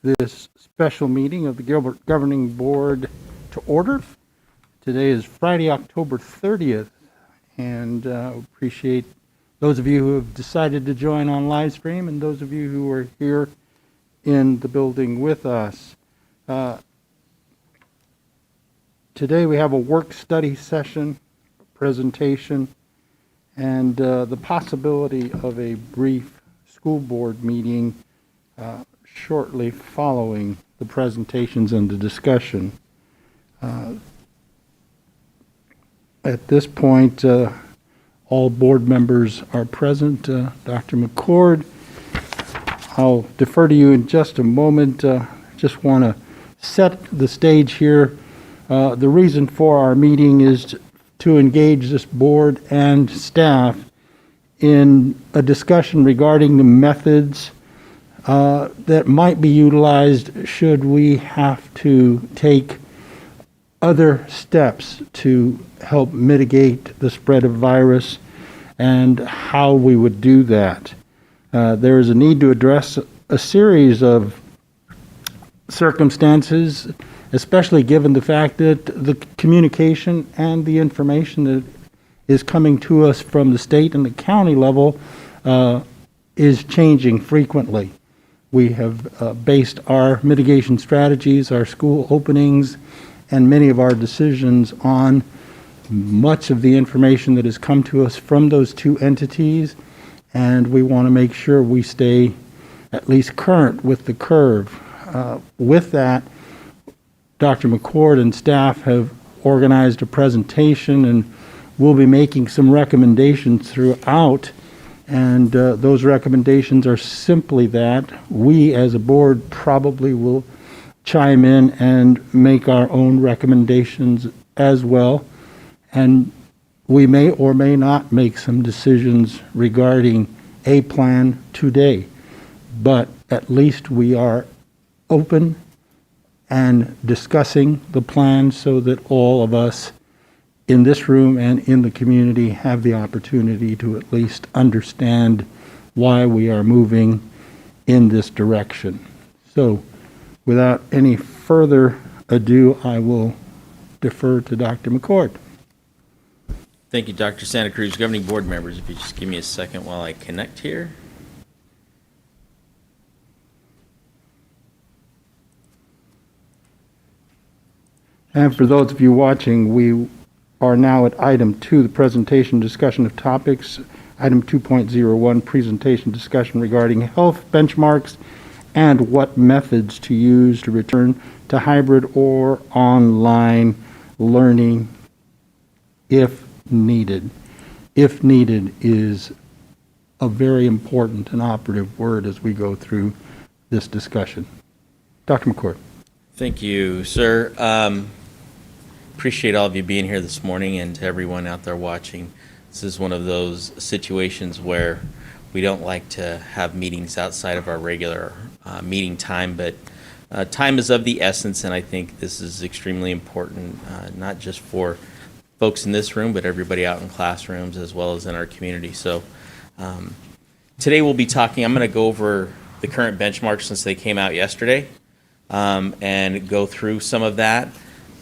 this special meeting of the Gilbert Governing Board to order. Today is Friday, October 30th, and appreciate those of you who have decided to join on live stream and those of you who are here in the building with us. Today we have a work study session, presentation, and the possibility of a brief school board meeting shortly following the presentations and the discussion. At this point, all board members are present. Dr. McCord, I'll defer to you in just a moment. Just want to set the stage here. The reason for our meeting is to engage this board and staff in a discussion regarding the methods that might be utilized should we have to take other steps to help mitigate the spread of virus and how we would do that. There is a need to address a series of circumstances, especially given the fact that the communication and the information that is coming to us from the state and the county level is changing frequently. We have based our mitigation strategies, our school openings, and many of our decisions on much of the information that has come to us from those two entities, and we want to make sure we stay at least current with the curve. With that, Dr. McCord and staff have organized a presentation, and we'll be making some recommendations throughout, and those recommendations are simply that. We as a board probably will chime in and make our own recommendations as well, and we may or may not make some decisions regarding a plan today, but at least we are open and discussing the plan so that all of us in this room and in the community have the opportunity to at least understand why we are moving in this direction. So without any further ado, I will defer to Dr. McCord. Thank you, Dr. Santa Cruz. Governing board members, if you just give me a second while I connect here. And for those of you watching, we are now at item 2, the presentation discussion of topics. Item 2.01, presentation discussion regarding health benchmarks and what methods to use to return to hybrid or online learning if needed. If needed is a very important and operative word as we go through this discussion. Dr. McCord. Thank you, sir. Appreciate all of you being here this morning, and to everyone out there watching. This is one of those situations where we don't like to have meetings outside of our regular meeting time, but time is of the essence, and I think this is extremely important, not just for folks in this room, but everybody out in classrooms as well as in our community. So today we'll be talking, I'm going to go over the current benchmarks since they came out yesterday and go through some of that.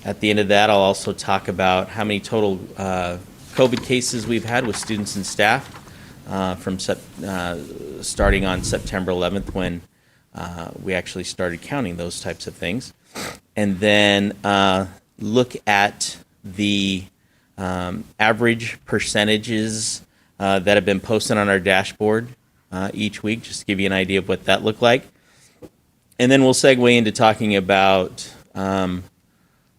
At the end of that, I'll also talk about how many total COVID cases we've had with students and staff from starting on September 11th when we actually started counting those types of things. And then look at the average percentages that have been posted on our dashboard each week, just to give you an idea of what that looked like. And then we'll segue into talking about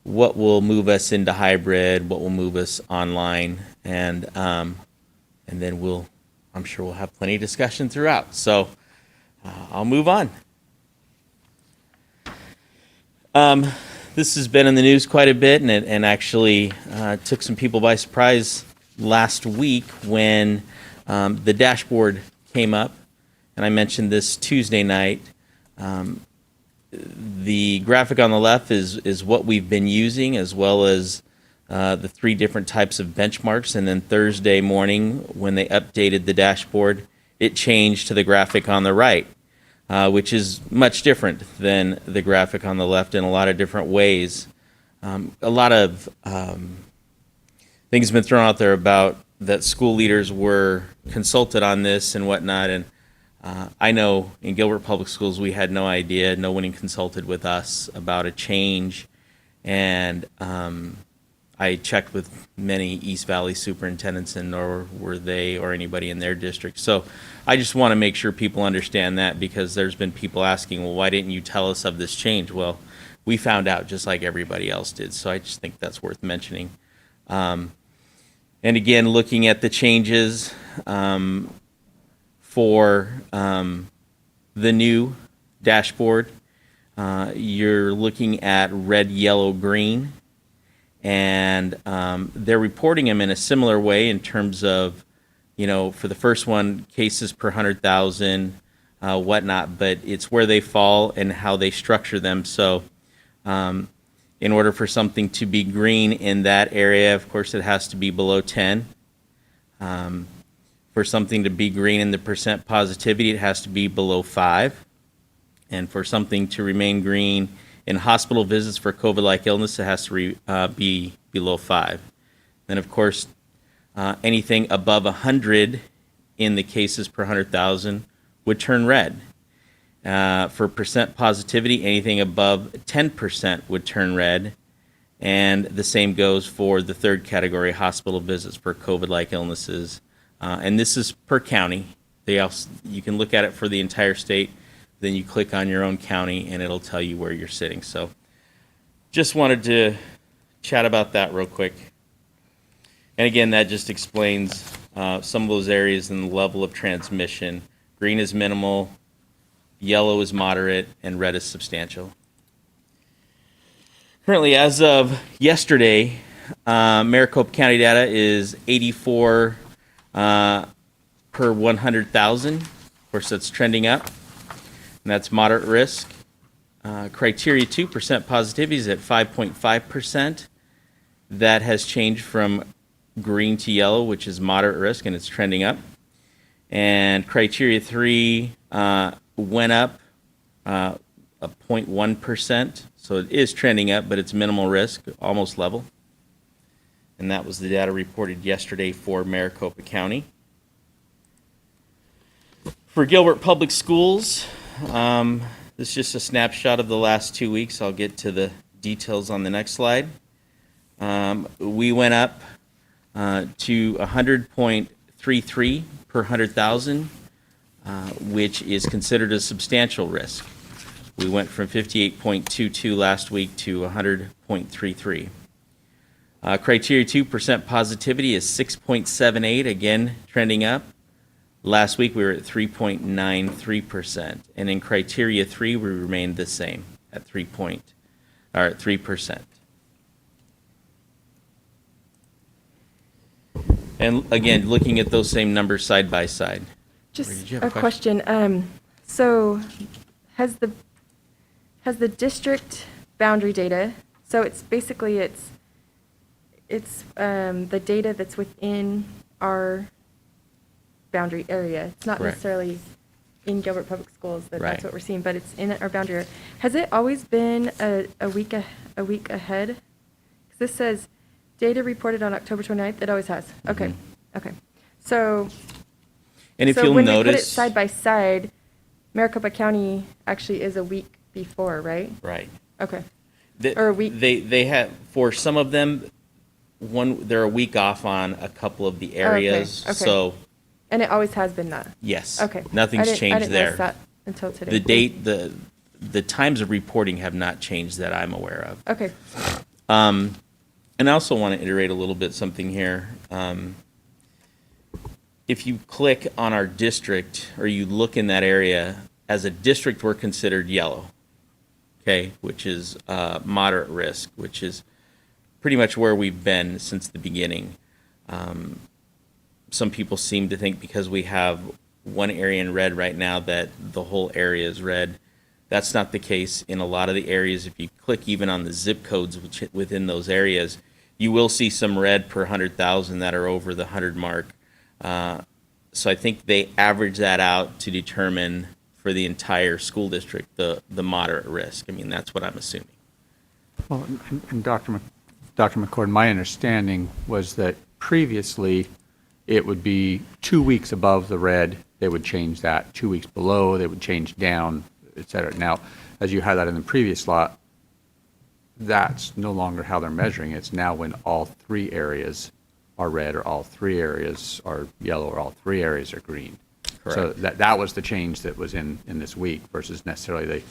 what will move us into hybrid, what will move us online, and then I'm sure we'll have plenty of discussion throughout. So I'll move on. This has been in the news quite a bit, and actually took some people by surprise last week when the dashboard came up, and I mentioned this Tuesday night. The graphic on the left is what we've been using, as well as the 3 different types of benchmarks. And then Thursday morning, when they updated the dashboard, it changed to the graphic on the right. which is much different than the graphic on the left in a lot of different ways. A lot of things have been thrown out there about that school leaders were consulted on this and whatnot, and I know in Gilbert Public Schools we had no idea. No one consulted with us about a change, and I checked with many East Valley superintendents, and nor were they or anybody in their district. So I just want to make sure people understand that, because there's been people asking, well, why didn't you tell us of this change? Well, we found out just like everybody else did, so I just think that's worth mentioning. And again, looking at the changes for the new dashboard, you're looking at red, yellow, green, and they're reporting them in a similar way in terms of, for the first one, cases per 100,000, whatnot, but it's where they fall and how they structure them. So in order for something to be green in that area, of course, it has to be below 10. For something to be green in the percent positivity, it has to be below 5. And for something to remain green in hospital visits for COVID-like illness, it has to be below 5. Then, of course, anything above 100 in the cases per 100,000 would turn red. For percent positivity, anything above 10% would turn red. And the same goes for the third category, hospital visits for COVID-like illnesses. And this is per county. You can look at it for the entire state. Then you click on your own county, and it'll tell you where you're sitting. So just wanted to chat about that real quick. And again, that just explains some of those areas and the level of transmission. Green is minimal, yellow is moderate, and red is substantial. Currently, as of yesterday, Maricopa County data is 84 per 100,000. Of course, that's trending up, and that's moderate risk. Criteria 2% positivity is at 5.5%. That has changed from green to yellow, which is moderate risk, and it's trending up. And criteria 3 went up a 0.1%, so it is trending up, but it's minimal risk, almost level. And that was the data reported yesterday for Maricopa County. For Gilbert Public Schools, this is just a snapshot of the last 2 weeks. I'll get to the details on the next slide. We went up to 100.33 per 100,000, which is considered a substantial risk. We went from 58.22 last week to 100.33. Criteria 2% positivity is 6.78, again trending up. Last week we were at 3.93%, and in criteria 3 we remained the same at 3%. And again, looking at those same numbers side by side. Just a question. So has the district boundary data, so it's basically it's the data that's within our boundary area. It's not Correct. necessarily in Gilbert Public Schools that Right. that's what we're seeing, but it's in our boundary area. Has it always been a week ahead? 'Cause this says data reported on October 29th. It always has. Okay. Mm-hmm. Okay. So And if so you'll when we put it notice, side by side, Maricopa County actually is a week before, right? right. Okay. The- Or a week. They have, for some of them, they're a week off on a couple of the areas. okay. So And it always has been that. yes, Okay. nothing's I changed didn't there. notice that until today. The date, the times of reporting have not changed that I'm aware of. Okay. And I also want to iterate a little bit something here. If you click on our district, or you look in that area, as a district, we're considered yellow, okay, which is moderate risk, which is pretty much where we've been since the beginning. Some people seem to think because we have one area in red right now that the whole area is red. That's not the case in a lot of the areas. If you click even on the zip codes within those areas, you will see some red per 100,000 that are over the 100 mark. So I think they average that out to determine for the entire school district, the moderate risk. I mean, that's what I'm assuming. Well, and Dr. McCord, my understanding was that previously it would be 2 weeks above the red, they would change that. 2 weeks below, they would change down, et cetera. Now, as you highlighted in the previous slot, that's no longer how they're measuring. It's now when all 3 areas are red, or all 3 areas are yellow, or all 3 areas are green. So Correct. that was the change that was in this week versus necessarily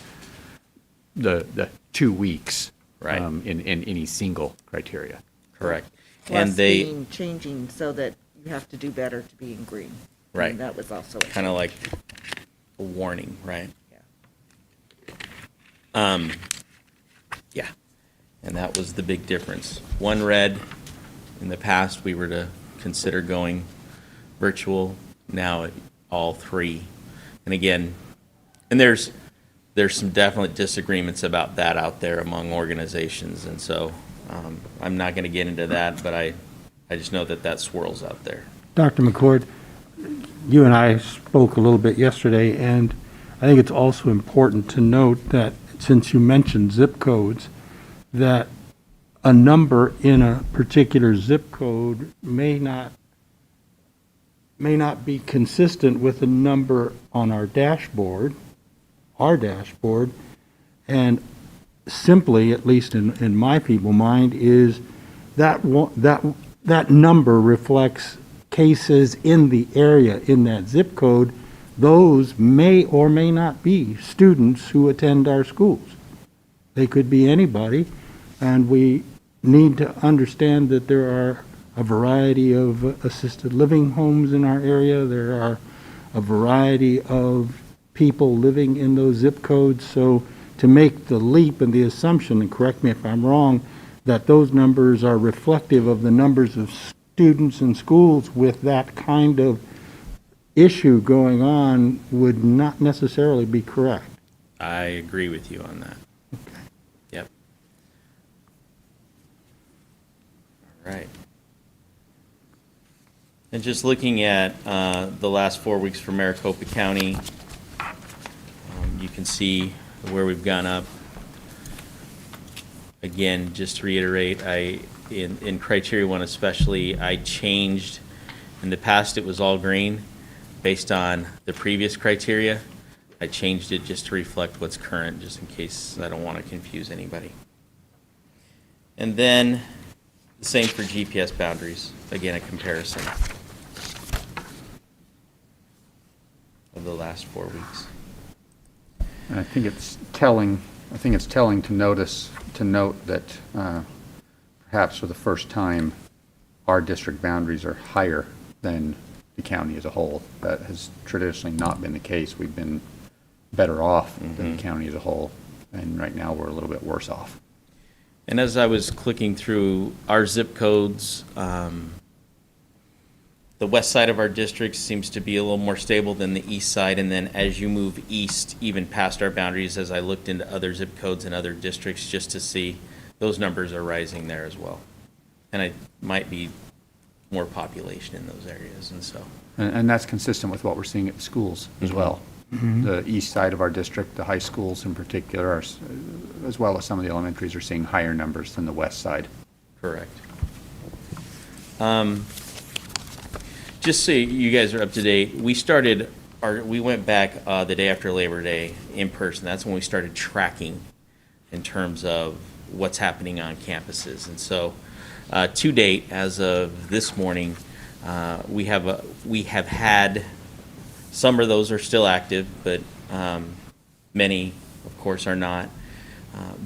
the 2 weeks Right. in any single criteria. Correct. Plus And they, being changing so that you have to do better to be in green. Right. And that was also. kind of like a warning, right? Yeah. Yeah. And that was the big difference. One red, in the past, we were to consider going virtual, now all 3. And again, and there's some definite disagreements about that out there among organizations, and so I'm not going to get into that, but I just know that swirls out there. Dr. McCord, you and I spoke a little bit yesterday, and I think it's also important to note that since you mentioned zip codes, that a number in a particular zip code may not be consistent with a number on our dashboard, and simply, at least in my feeble mind, is that that number reflects cases in the area in that zip code. Those may or may not be students who attend our schools. They could be anybody, and we need to understand that there are a variety of assisted living homes in our area. There are a variety of people living in those zip codes. So to make the leap and the assumption, and correct me if I'm wrong, that those numbers are reflective of the numbers of students in schools with that kind of issue going on would not necessarily be correct. I agree with you on that. Yep. All right. And just looking at the last 4 weeks for Maricopa County, you can see where we've gone up. Again, just to reiterate, in criteria 1 especially, I changed. In the past, it was all green based on the previous criteria. I changed it just to reflect what's current, just in case I don't want to confuse anybody. And then the same for GPS boundaries. Again, a comparison of the last 4 weeks. And I think it's telling to note that perhaps for the first time, our district boundaries are higher than the county as a whole. That has traditionally not been the case. We've been better off than the county as a whole, and right now we're a little bit worse off. And as I was clicking through our zip codes, the west side of our district seems to be a little more stable than the east side. And then as you move east, even past our boundaries, as I looked into other zip codes and other districts just to see, those numbers are rising there as well. And it might be more population in those areas, and so. And that's consistent with what we're seeing at the schools as well. The east side of our district, the high schools in particular, are, as well as some of the elementaries, are seeing higher numbers than the west side. Correct. Just so you guys are up to date, we went back the day after Labor Day in person. That's when we started tracking in terms of what's happening on campuses. And so to date, as of this morning, we have had, some of those are still active, but many, of course, are not.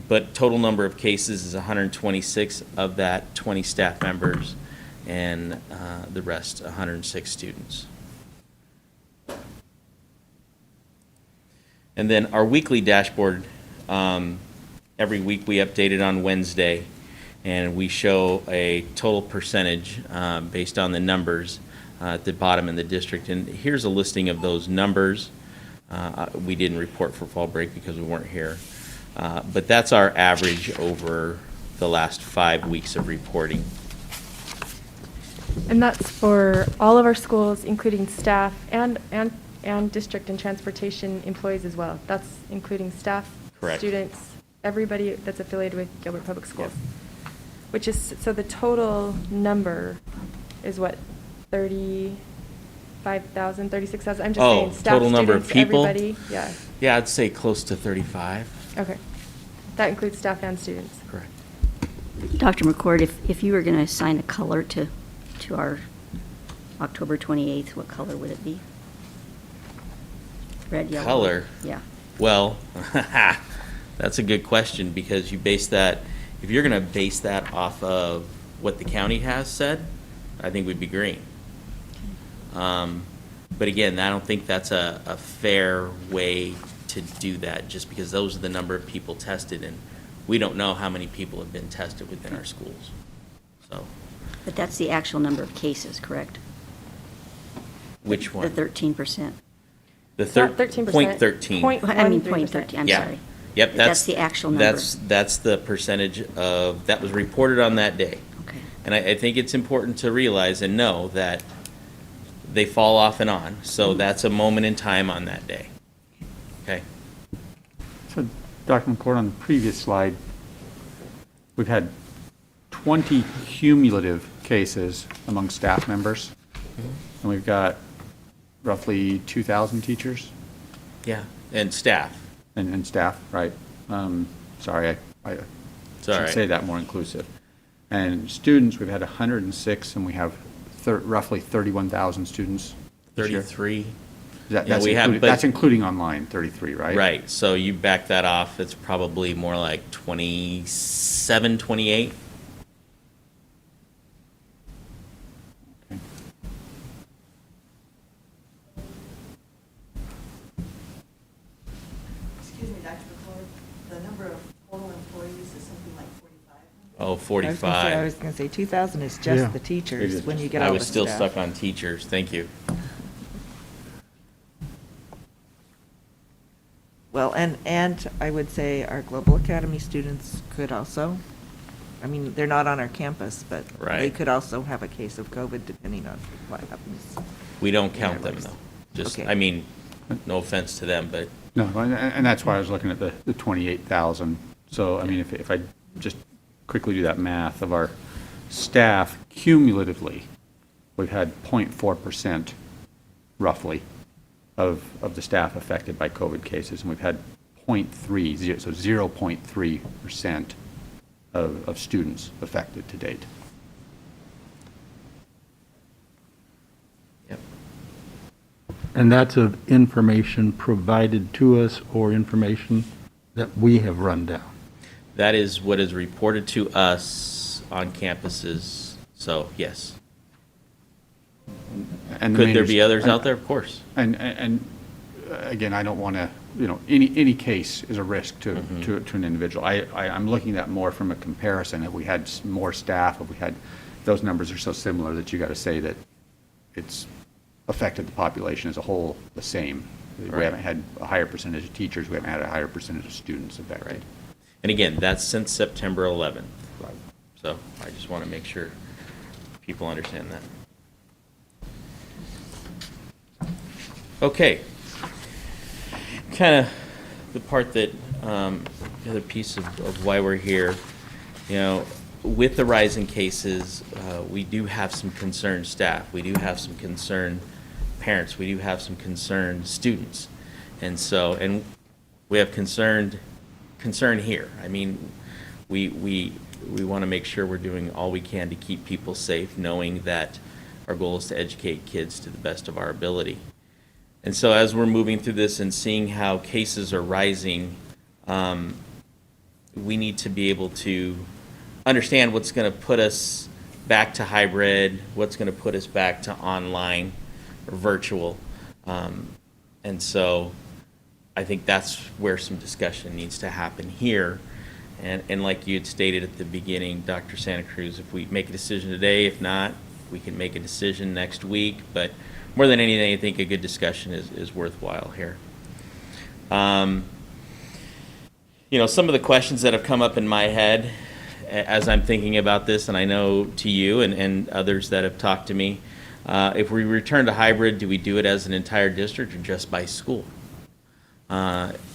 But total number of cases is 126, of that 20 staff members, and the rest 106 students. And then our weekly dashboard, every week we update it on Wednesday, and we show a total percentage based on the numbers at the bottom in the district. And here's a listing of those numbers. We didn't report for fall break because we weren't here. But that's our average over the last 5 weeks of reporting. And that's for all of our schools, including staff and and district and transportation employees as well. That's including staff, Correct. students, everybody that's affiliated with Gilbert Public Schools. Which is, so the total number is what, 35,000, 36,000? I'm just Oh, saying, staff, total number of students, people? everybody, yeah, Yeah, I'd say close to 35. okay. That includes staff and students. Correct. Dr. McCord, if you were going to assign a color to our October 28th, what color would it be? Red, yellow? Color? Yeah. Well, that's a good question, because you base that, if you're going to base that off of what the county has said, I think we'd be green. But again, I don't think that's a fair way to do that, just because those are the number of people tested, and we don't know how many people have been tested within our schools. So, But that's the actual number of cases, correct? which one? The 13%. The It's not 13%. Point 13. I mean, 0.13%. .13, I'm Yeah. sorry. Yep, But that's the actual number. That's the percentage of, that was reported on that day. Okay. And I think it's important to realize and know that they fall off and on, so that's a moment in time on that day. Okay? So, Dr. McCord, on the previous slide, we've had 20 cumulative cases among staff members, and we've got roughly 2,000 teachers Yeah, and staff. and staff, right? Sorry, I It's all should right. say that more inclusive. And students, we've had 106, and we have roughly 31,000 students this year. 33. That- Yeah, That's we have, including- but- that's including online, 33, right? Right, so you back that off, it's probably more like 27, 28. Okay. Excuse me, Dr. McCord, the number of total employees is something like 45? Oh, I was 45. gonna say 2,000 is Yeah. just the teachers, when you get I all the was still staff. stuck on teachers, thank you. Well, and I would say our Global Academy students could also, I mean, they're not on our campus, but they Right. could also have a case of COVID depending on what happens. We don't count them, Anyways. though. Just, Okay. I mean, no offense to them, but No, and that's why I was looking at the 28,000. So, I mean, if I just quickly do that math of our staff cumulatively, we've had 0.4% roughly of the staff affected by COVID cases, and we've had 0.3, so 0.3% of students affected to date. yep. And that's of information provided to us or information that we have run down. That is what is reported to us on campuses, so yes. And the Could main there be res- others out there? Of course. And again, I don't want to, any case is a risk to an individual. I'm looking at more from a comparison. If we had more staff, if we had, those numbers are so similar that you got to say that it's affected the population as a whole the same. We Right. haven't had a higher percentage of teachers, we haven't had a higher percentage of students affected. And again, that's since September 11th. Right. So I just want to make sure people understand that. Okay. Kind of the part that, the other piece of why we're here, with the rise in cases, we do have some concerned staff. We do have some concerned parents. We do have some concerned students. And so, and we have concern here. I mean, we want to make sure we're doing all we can to keep people safe, knowing that our goal is to educate kids to the best of our ability. And so as we're moving through this and seeing how cases are rising, we need to be able to understand what's going to put us back to hybrid, what's going to put us back to online or virtual. And so I think that's where some discussion needs to happen here. And like you had stated at the beginning, Dr. Santa Cruz, if we make a decision today, if not, we can make a decision next week. But more than anything, I think a good discussion is worthwhile here. Some of the questions that have come up in my head as I'm thinking about this, and I know to you and others that have talked to me, If we return to hybrid, do we do it as an entire district or just by school?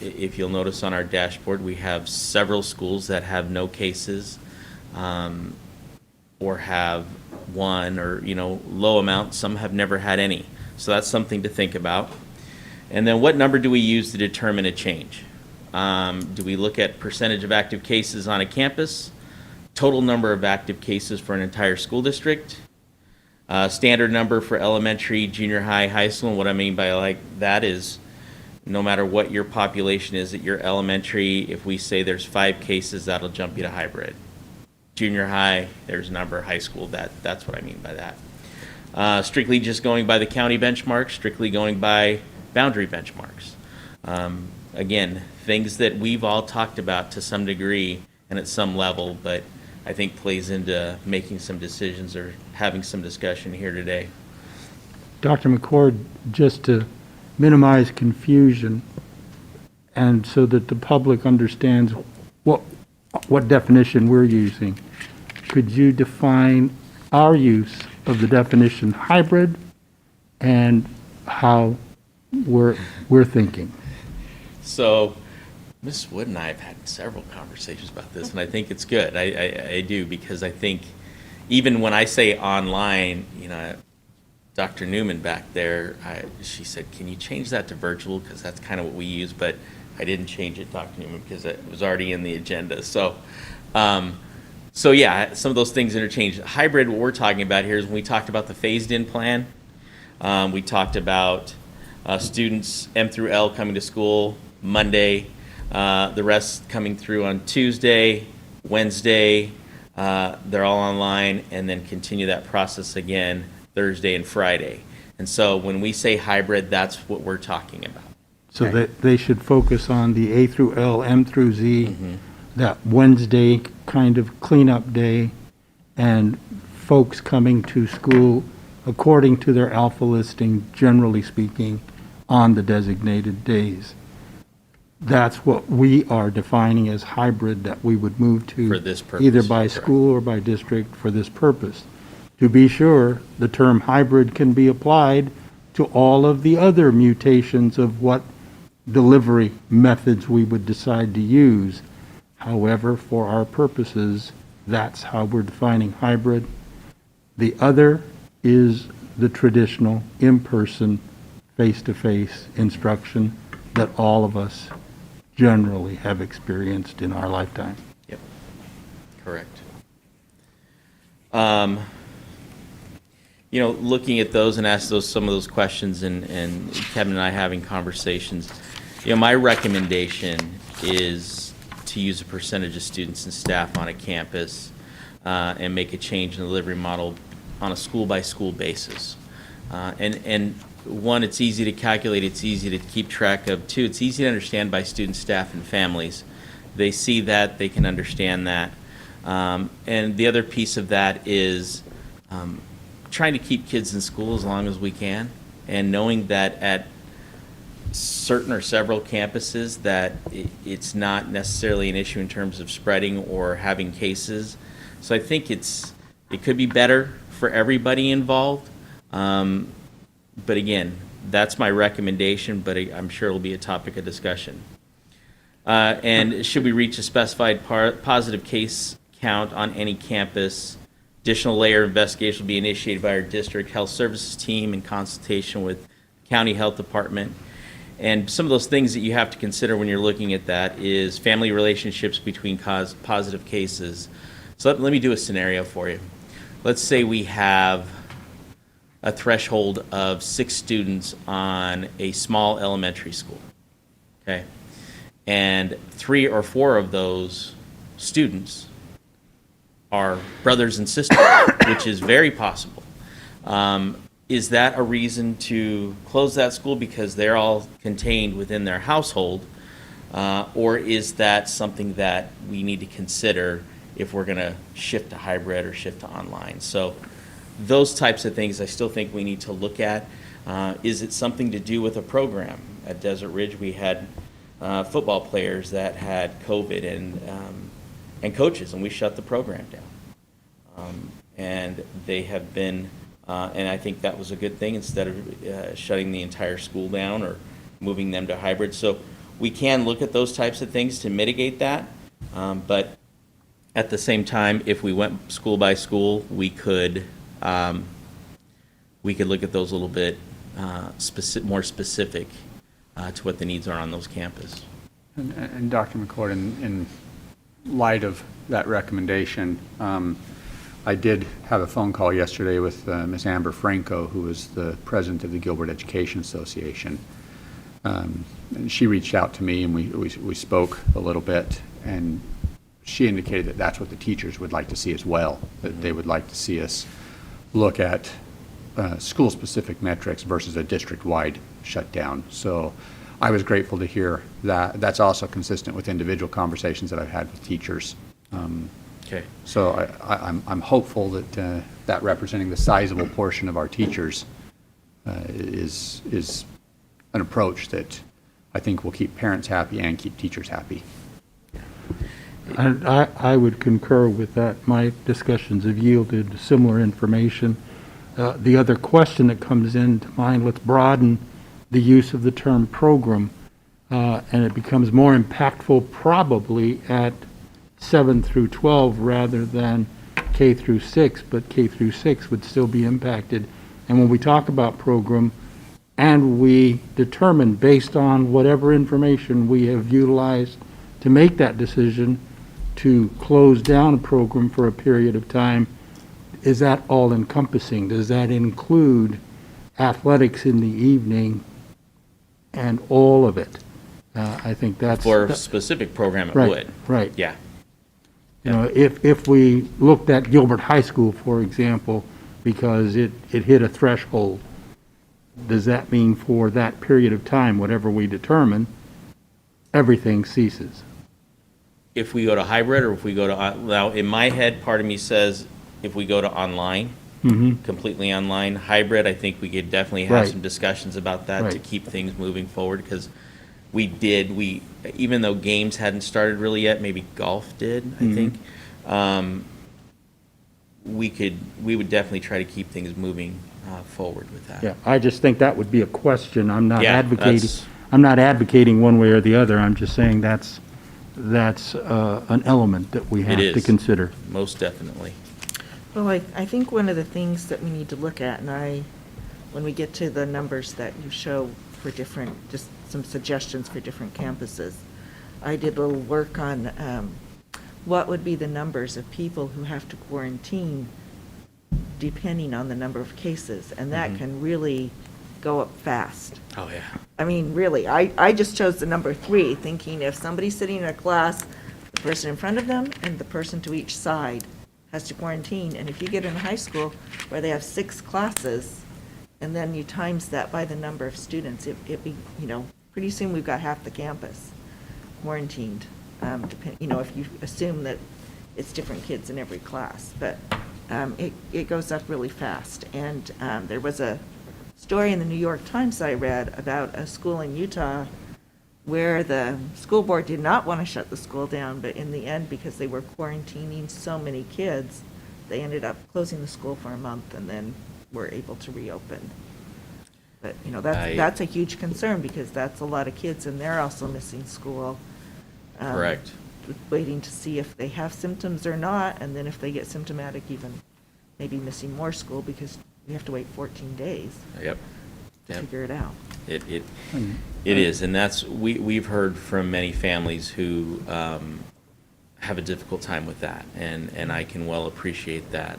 If you'll notice on our dashboard, we have several schools that have no cases, or have one, or, low amount. Some have never had any. So that's something to think about. And then what number do we use to determine a change? Do we look at percentage of active cases on a campus, total number of active cases for an entire school district, standard number for elementary, junior high, high school? And what I mean by that is, no matter what your population is at your elementary, if we say there's 5 cases, that'll jump you to hybrid. Junior high, there's a number. High school, that's what I mean by that. Strictly just going by the county benchmarks, strictly going by boundary benchmarks. Again, things that we've all talked about to some degree and at some level, but I think plays into making some decisions or having some discussion here today. Dr. McCord, just to minimize confusion and so that the public understands what definition we're using, could you define our use of the definition hybrid and how we're thinking? So, Ms. Wood and I have had several conversations about this, and I think it's good. I do, because I think even when I say online, Dr. Newman back there, she said, can you change that to virtual? Because that's kind of what we use, but I didn't change it, Dr. Newman, because it was already in the agenda. So yeah, some of those things interchange. Hybrid, what we're talking about here is when we talked about the phased-in plan, we talked about students M through L coming to school Monday, the rest coming through on Tuesday, Wednesday, they're all online, and then continue that process again Thursday and Friday. And so when we say hybrid, that's what we're talking about. So that they should focus on the A through L, M through Z, that Wednesday kind of cleanup day, and folks coming to school according to their alpha listing, generally speaking, on the designated days. That's what we are defining as hybrid that we would move to. For this purpose, either by correct. school or by district for this purpose. To be sure, the term hybrid can be applied to all of the other mutations of what delivery methods we would decide to use. However, for our purposes, that's how we're defining hybrid. The other is the traditional in-person, face-to-face instruction that all of us generally have experienced in our lifetime. Yep, correct. Looking at those and ask some of those questions, and Kevin and I having conversations, my recommendation is to use a percentage of students and staff on a campus and make a change in the delivery model on a school-by-school basis. And one, it's easy to calculate, it's easy to keep track of. Two, it's easy to understand by students, staff, and families. They see that, they can understand that. And the other piece of that is trying to keep kids in school as long as we can, and knowing that at certain or several campuses that it's not necessarily an issue in terms of spreading or having cases. So I think it could be better for everybody involved. But again, that's my recommendation, but I'm sure it'll be a topic of discussion. And should we reach a specified positive case count on any campus, additional layer of investigation will be initiated by our district health services team in consultation with county health department. And some of those things that you have to consider when you're looking at that is family relationships between positive cases. So let me do a scenario for you. Let's say we have a threshold of 6 students on a small elementary school, okay? And 3 or 4 of those students are brothers and sisters, which is very possible. Is that a reason to close that school because they're all contained within their household? Or is that something that we need to consider if we're going to shift to hybrid or shift to online? So those types of things I still think we need to look at. Is it something to do with a program? At Desert Ridge, we had football players that had COVID and coaches, and we shut the program down. And they have been And I think that was a good thing instead of shutting the entire school down or moving them to hybrid. So we can look at those types of things to mitigate that. But at the same time, if we went school by school, we could look at those a little bit more specific to what the needs are on those campuses. And Dr. McCord, in light of that recommendation, I did have a phone call yesterday with Ms. Amber Franco, who is the president of the Gilbert Education Association. And she reached out to me, and we spoke a little bit, and she indicated that that's what the teachers would like to see as well, that they would like to see us look at school-specific metrics versus a district-wide shutdown. So I was grateful to hear that. That's also consistent with individual conversations that I've had with teachers. Okay. So I'm hopeful that that representing the sizable portion of our teachers is an approach that I think will keep parents happy and keep teachers happy. And I would concur with that. My discussions have yielded similar information. The other question that comes into mind, let's broaden the use of the term program, and it becomes more impactful probably at 7 through 12 rather than K through 6, but K through 6 would still be impacted. And when we talk about program, and we determine based on whatever information we have utilized to make that decision to close down a program for a period of time, is that all encompassing? Does that include athletics in the evening and all of it? I think that's... For a specific program, it Right, would. right. Yeah. You know, if we looked at Gilbert High School, for example, because it hit a threshold, does that mean for that period of time, whatever we determine, everything ceases? If we go to hybrid or if we go to, now, in my head, part of me says if we go to online, completely online, hybrid, I think we could definitely have Right. some discussions about that to Right. keep things moving forward, because even though games hadn't started really yet, maybe golf did, I think, we would definitely try to keep things moving forward with that. Yeah, I just think that would be a question. I'm not Yeah, advocating, I'm not advocating one way or the other. I'm just saying that's an element that we have to is. consider. Most definitely. Well, I think one of the things that we need to look at, and when we get to the numbers that you show for different, just some suggestions for different campuses, I did a little work on what would be the numbers of people who have to quarantine depending on the number of cases, and that can really go up fast. Oh, yeah. I mean, really, I just chose the number 3, thinking if somebody's sitting in a class, the person in front of them and the person to each side has to quarantine. And if you get in a high school where they have 6 classes, and then you times that by the number of students, it be, pretty soon we've got half the campus quarantined. If you assume that it's different kids in every class, but it goes up really fast. And there was a story in the New York Times I read about a school in Utah where the school board did not want to shut the school down, but in the end, because they were quarantining so many kids, they ended up closing the school for a month and then were able to reopen. But, that's a huge concern, because that's a lot of kids, and they're also missing school. Correct. Waiting to see if they have symptoms or not, and then if they get symptomatic, even maybe missing more school, because we have to wait 14 days Yep. to Yep. figure it out. It is, and we've heard from many families who have a difficult time with that, and I can well appreciate that.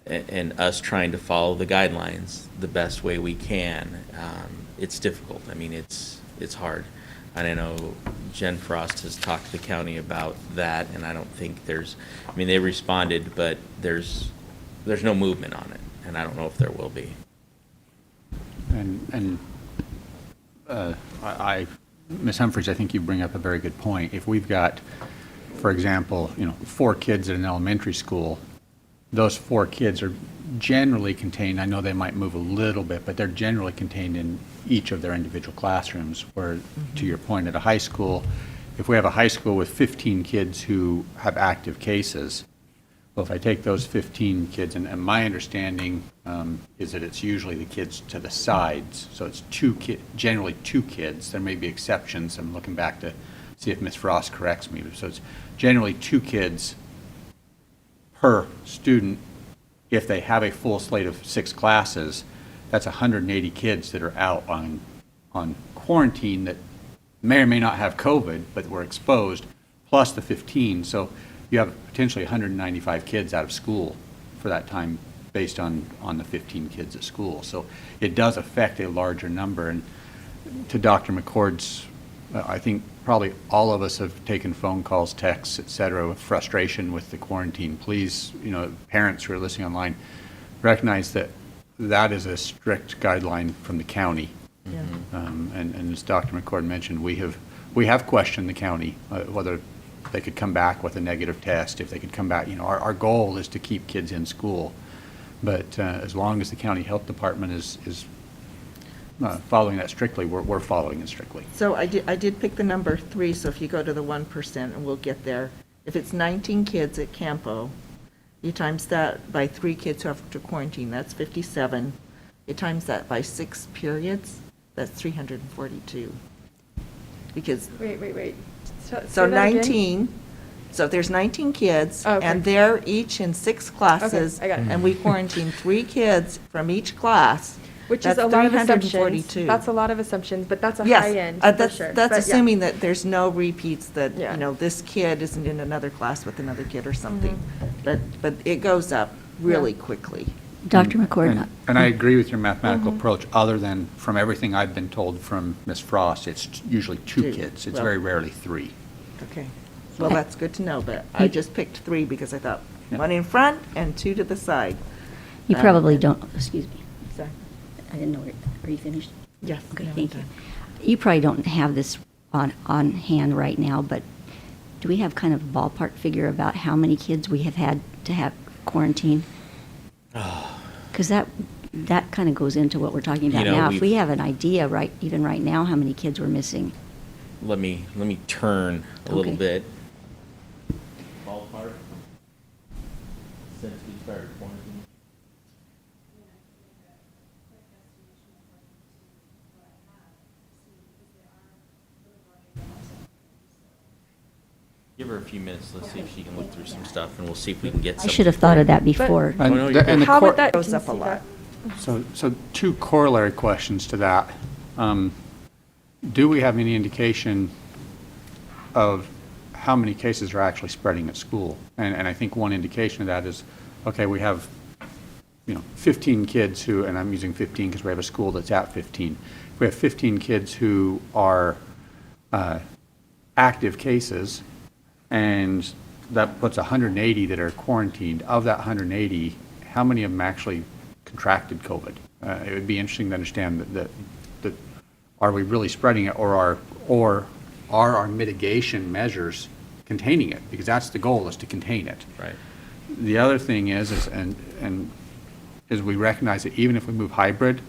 And us trying to follow the guidelines the best way we can, it's difficult. I mean, it's hard. And I know Jen Frost has talked to the county about that, and I don't think they responded, but there's no movement on it, and I don't know if there will be. And Ms. Humphries, I think you bring up a very good point. If we've got, for example, 4 kids at an elementary school, those 4 kids are generally contained, I know they might move a little bit, but they're generally contained in each of their individual classrooms, where, to your point, at a high school, if we have a high school with 15 kids who have active cases, Well, if I take those 15 kids, and my understanding is that it's usually the kids to the sides, so it's generally two kids. There may be exceptions. I'm looking back to see if Ms. Frost corrects me. So it's generally two kids per student. If they have a full slate of 6 classes, that's 180 kids that are out on quarantine that may or may not have COVID, but were exposed, plus the 15. So you have potentially 195 kids out of school for that time based on the 15 kids at school. So it does affect a larger number. And to Dr. McCord's, I think probably all of us have taken phone calls, texts, et cetera, with frustration with the quarantine. Please, parents who are listening online, recognize that that is a strict guideline from the county. Yeah. And as Dr. McCord mentioned, we have questioned the county whether they could come back with a negative test, if they could come back. Our goal is to keep kids in school, but as long as the county health department is following that strictly, we're following it strictly. So I did pick the number 3, so if you go to the 1%, and we'll get there, if it's 19 kids at Campo, you times that by 3 kids who have to quarantine, that's 57. You times that by 6 periods, that's 342. Because, Wait. so say that again? 19, so if there's 19 kids, Oh, okay. and they're each in 6 classes, I got it. and we quarantine 3 kids from each class, Which is that's a lot of assumptions. 342. That's a lot of assumptions, but that's a Yes, high end, for that's, sure. that's But, yeah. assuming that there's no repeats, that, Yeah. this kid isn't in another class with another kid or something. Mm-hmm. But it goes up really quickly. Dr. McCord, And I agree with your mathematical approach, other than from everything I've been told from Ms. Frost, it's usually 2 Two. kids. It's Well- very rarely 3. Okay. Well, that's good to know, but I just picked 3 because I thought 1 in front and 2 to the side. you probably don't, excuse me, Sorry. I didn't know, are you finished? Yes. Okay, no, I'm thank you. done. You probably don't have this on hand right now, but do we have kind of a ballpark figure about how many kids we have had to have quarantine? Because that kind of goes into what we're talking about now. If we we've- have an idea, even right now, how many kids we're missing. Let me turn a little Okay. bit. Ballpark, since we started quarantine. Give her a few minutes, let's see if she can look through some stuff, and we'll see if we can get I something. should have thought of that before. Oh, no, you're And the How cor- would that? Goes can you up a see lot. that? So 2 corollary questions to that. Do we have any indication of how many cases are actually spreading at school? And I think one indication of that is, okay, we have 15 kids who, and I'm using 15 because we have a school that's at 15. We have 15 kids who are active cases, and that puts 180 that are quarantined. Of that 180, how many of them actually contracted COVID? It would be interesting to understand that are we really spreading it, or are our mitigation measures containing it? Because that's the goal, is to contain it. Right. The other thing is we recognize that even if we move hybrid,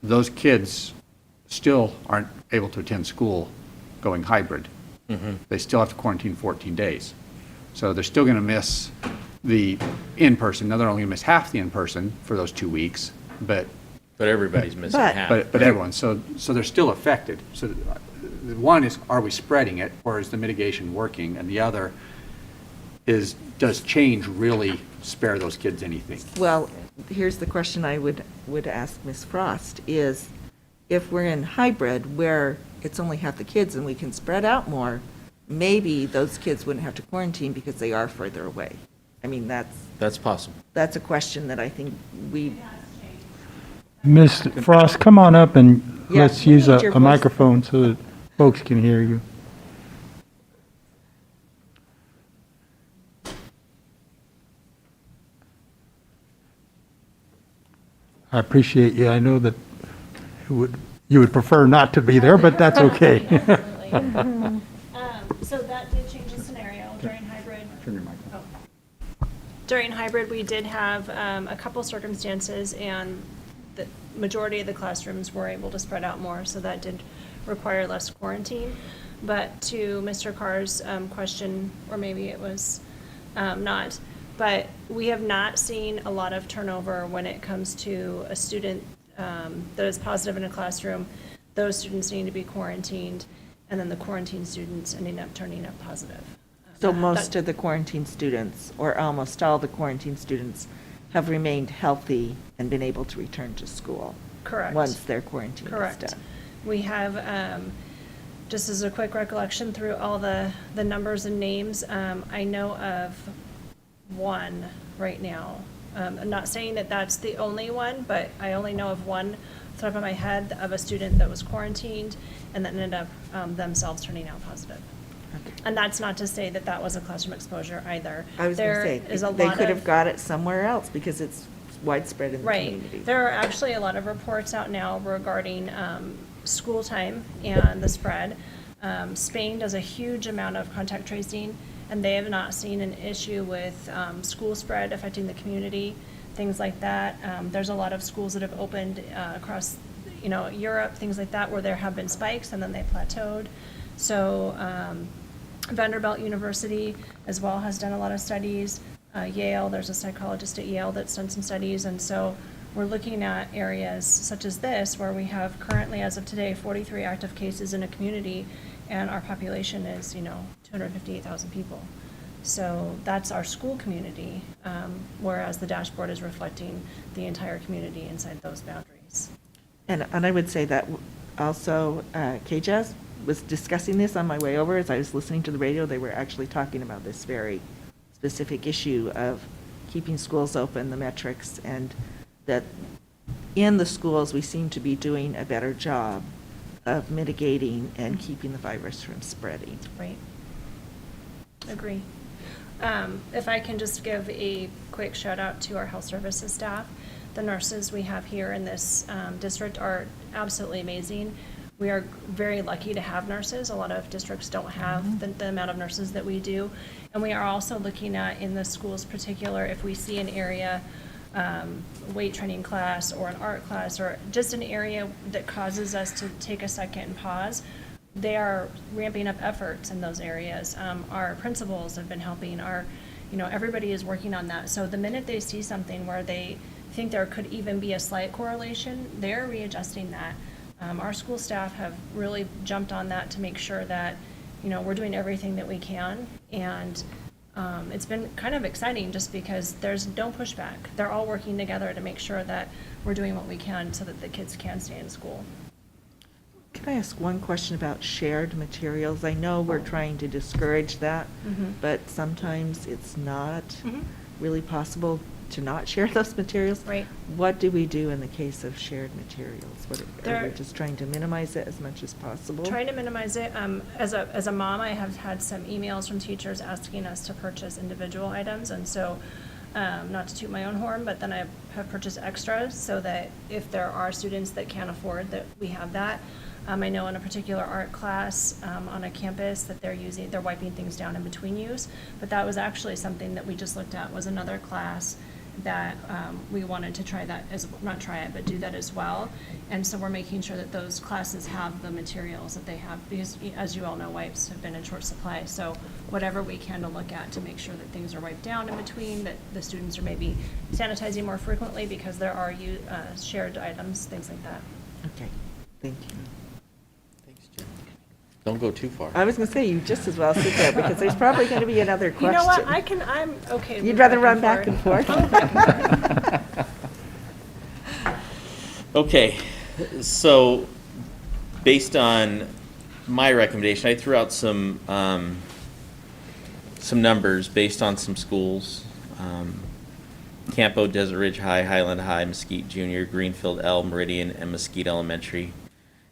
those kids still aren't able to attend school going hybrid. They still have to quarantine 14 days. So they're still going to miss the in-person. Now, they're only going to miss half the in-person for those 2 weeks, but Everybody's missing But- half. but everyone, so they're still affected. So one is, are we spreading it, or is the mitigation working? And the other is, does change really spare those kids anything? Well, here's the question I would ask Ms. Frost, is if we're in hybrid where it's only half the kids and we can spread out more, maybe those kids wouldn't have to quarantine because they are further away. I mean, That's possible. that's a question that I think we, Ms. Frost, come on up and Yeah, let's use we need your a voice. microphone so that folks can hear you. I appreciate you. I know that you would prefer not to be there, but that's okay. So that did change the scenario during hybrid. Turn your microphone. During hybrid, we did have a couple circumstances, and the majority of the classrooms were able to spread out more, so that did require less quarantine. But to Mr. Carr's question, or maybe it was not. But we have not seen a lot of turnover when it comes to a student that is positive in a classroom. Those students need to be quarantined, and then the quarantined students ending up turning up positive. So That- most of the quarantine students, or almost all the quarantine students, have remained healthy and been able to return to school? Correct. Once their quarantine is Correct. done? We have, just as a quick recollection through all the numbers and names, I know of one right now. I'm not saying that that's the only one, but I only know of one off the top of my head of a student that was quarantined and that ended up themselves turning out positive. Okay. And that's not to say that that was a classroom exposure either. I was going to say, There is a they lot could of- have got it somewhere else because it's widespread in the Right. community. There are actually a lot of reports out now regarding school time and the spread. Spain does a huge amount of contact tracing, and they have not seen an issue with school spread affecting the community, things like that. There's a lot of schools that have opened across, Europe, things like that, where there have been spikes and then they plateaued. So Vanderbilt University as well has done a lot of studies. Yale, there's a psychologist at Yale that's done some studies, and so we're looking at areas such as this, where we have currently, as of today, 43 active cases in a community, and our population is, 258,000 people. So that's our school community, whereas the dashboard is reflecting the entire community inside those boundaries. And I would say that also, KJAS was discussing this on my way over. As I was listening to the radio, they were actually talking about this very specific issue of keeping schools open, the metrics, and that in the schools, we seem to be doing a better job of mitigating and keeping the virus from spreading. Right. Agree. If I can just give a quick shout out to our health services staff. The nurses we have here in this district are absolutely amazing. We are very lucky to have nurses. A lot of districts don't have the amount of nurses that we do. And we are also looking at, in the schools particular, if we see an area, weight training class or an art class, or just an area that causes us to take a second and pause, they are ramping up efforts in those areas. Our principals have been helping, everybody is working on that. So the minute they see something where they think there could even be a slight correlation, they're readjusting that. Our school staff have really jumped on that to make sure that, we're doing everything that we can. And it's been kind of exciting just because there's no pushback. They're all working together to make sure that we're doing what we can so that the kids can stay in school. Can I ask one question about shared materials? I know we're trying to discourage that, Mhm. but sometimes it's not Mhm. really possible to not share those materials. Right. What do we do in the case of shared materials? Are There- we just trying to minimize it as much as possible? Trying to minimize it. As a mom, I have had some emails from teachers asking us to purchase individual items, and so, not to toot my own horn, but then I have purchased extras so that if there are students that can't afford, that we have that. I know in a particular art class on a campus that they're wiping things down in between use, but that was actually something that we just looked at, was another class that we wanted to try that, not try it, but do that as well. And so we're making sure that those classes have the materials that they have, because as you all know, wipes have been in short supply. So whatever we can to look at to make sure that things are wiped down in between, that the students are maybe sanitizing more frequently because there are shared items, things like that. Okay, thank you. Thanks, Jim. Don't go too far. I was going to say, you just as well sit there, because there's probably going to be another You question. know what, I'm okay. to You'd move rather run back and forth? Okay, so based on my recommendation, I threw out some numbers based on some schools. Campo, Desert Ridge High, Highland High, Mesquite Junior, Greenfield L, Meridian, and Mesquite Elementary.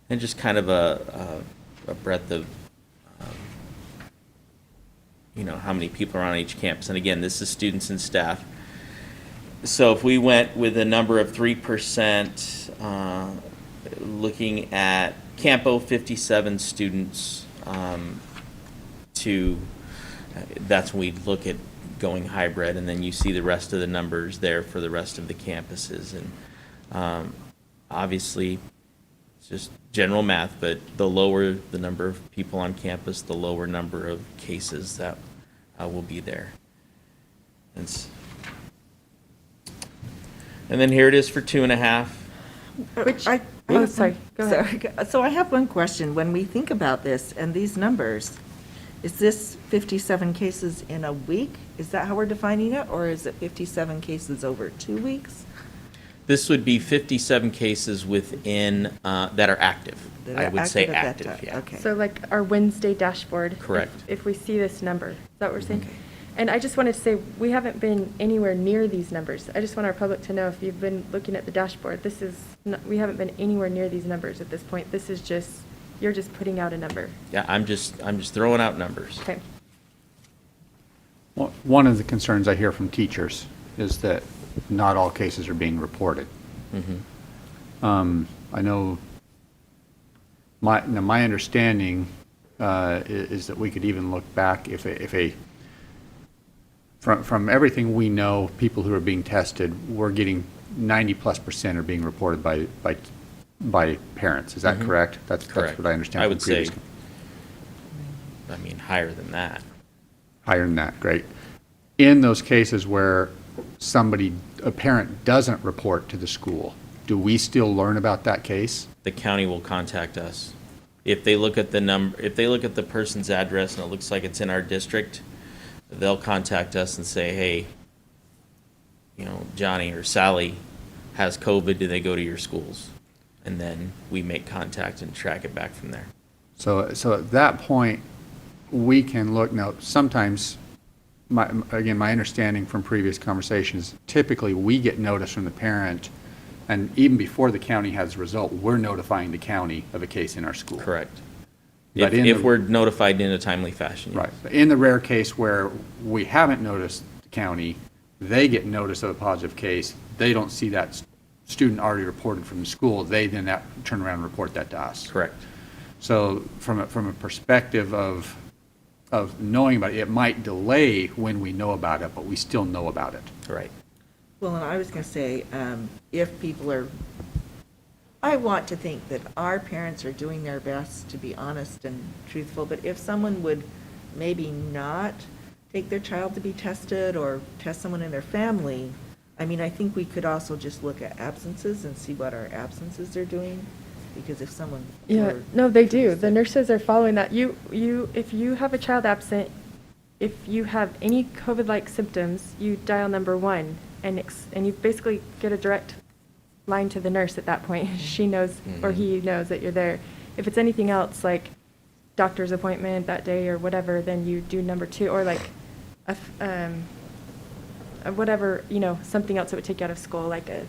And just kind of a breadth of, how many people are on each campus. And again, this is students and staff. So if we went with a number of 3%, looking at Campo, 57 students, that's when we look at going hybrid, and then you see the rest of the numbers there for the rest of the campuses. And obviously, it's just general math, but the lower the number of people on campus, the lower number of cases that will be there. And then here it is for 2.5. Which, I oh, have sorry, one- go ahead. sorry. So I have one question. When we think about this and these numbers, is this 57 cases in a week? Is that how we're defining it? Or is it 57 cases over 2 weeks? This would be 57 cases within, that are active. That I are would say active at that active, time? yeah. Okay. So like our Wednesday dashboard. Correct. If we see this number, is that what we're saying? Okay. And I just wanted to say, we haven't been anywhere near these numbers. I just want our public to know, if you've been looking at the dashboard, this is, we haven't been anywhere near these numbers at this point. This is just, you're just putting out a number. Yeah, I'm just throwing out numbers. Okay. One of the concerns I hear from teachers is that not all cases are being reported. I know my understanding is that we could even look back from everything we know, people who are being tested, we're getting 90+% are being reported by parents. Is that correct? That's Correct. what I understand. I from would say, previous- I mean, higher than that. Higher than that, great. In those cases where a parent doesn't report to the school, do we still learn about that case? The county will contact us. If they look at the person's address and it looks like it's in our district, they'll contact us and say, hey, Johnny or Sally has COVID, do they go to your schools? And then we make contact and track it back from there. So at that point, we can look, now, sometimes, my understanding from previous conversations, typically, we get notice from the parent, and even before the county has a result, we're notifying the county of a case in our school. Correct. But If we're notified in a timely fashion. Right. In the rare case where we haven't noticed the county, they get notice of a positive case, they don't see that student already reported from the school, they then turn around and report that to us. Correct. So from a perspective of knowing about it, it might delay when we know about it, but we still know about it. Right. Well, and I was going to say, if people are, I want to think that our parents are doing their best to be honest and truthful, but if someone would maybe not take their child to be tested or test someone in their family, I mean, I think we could also just look at absences and see what our absences are doing, because if someone. Yeah, were no, they to be do. The sick- nurses are following that. If you have a child absent, if you have any COVID-like symptoms, you dial number 1, and you basically get a direct line to the nurse at that point. She knows, or he knows that you're there. If it's anything else, like doctor's appointment that day or whatever, then you do number 2, or like whatever, something else that would take you out of school, like a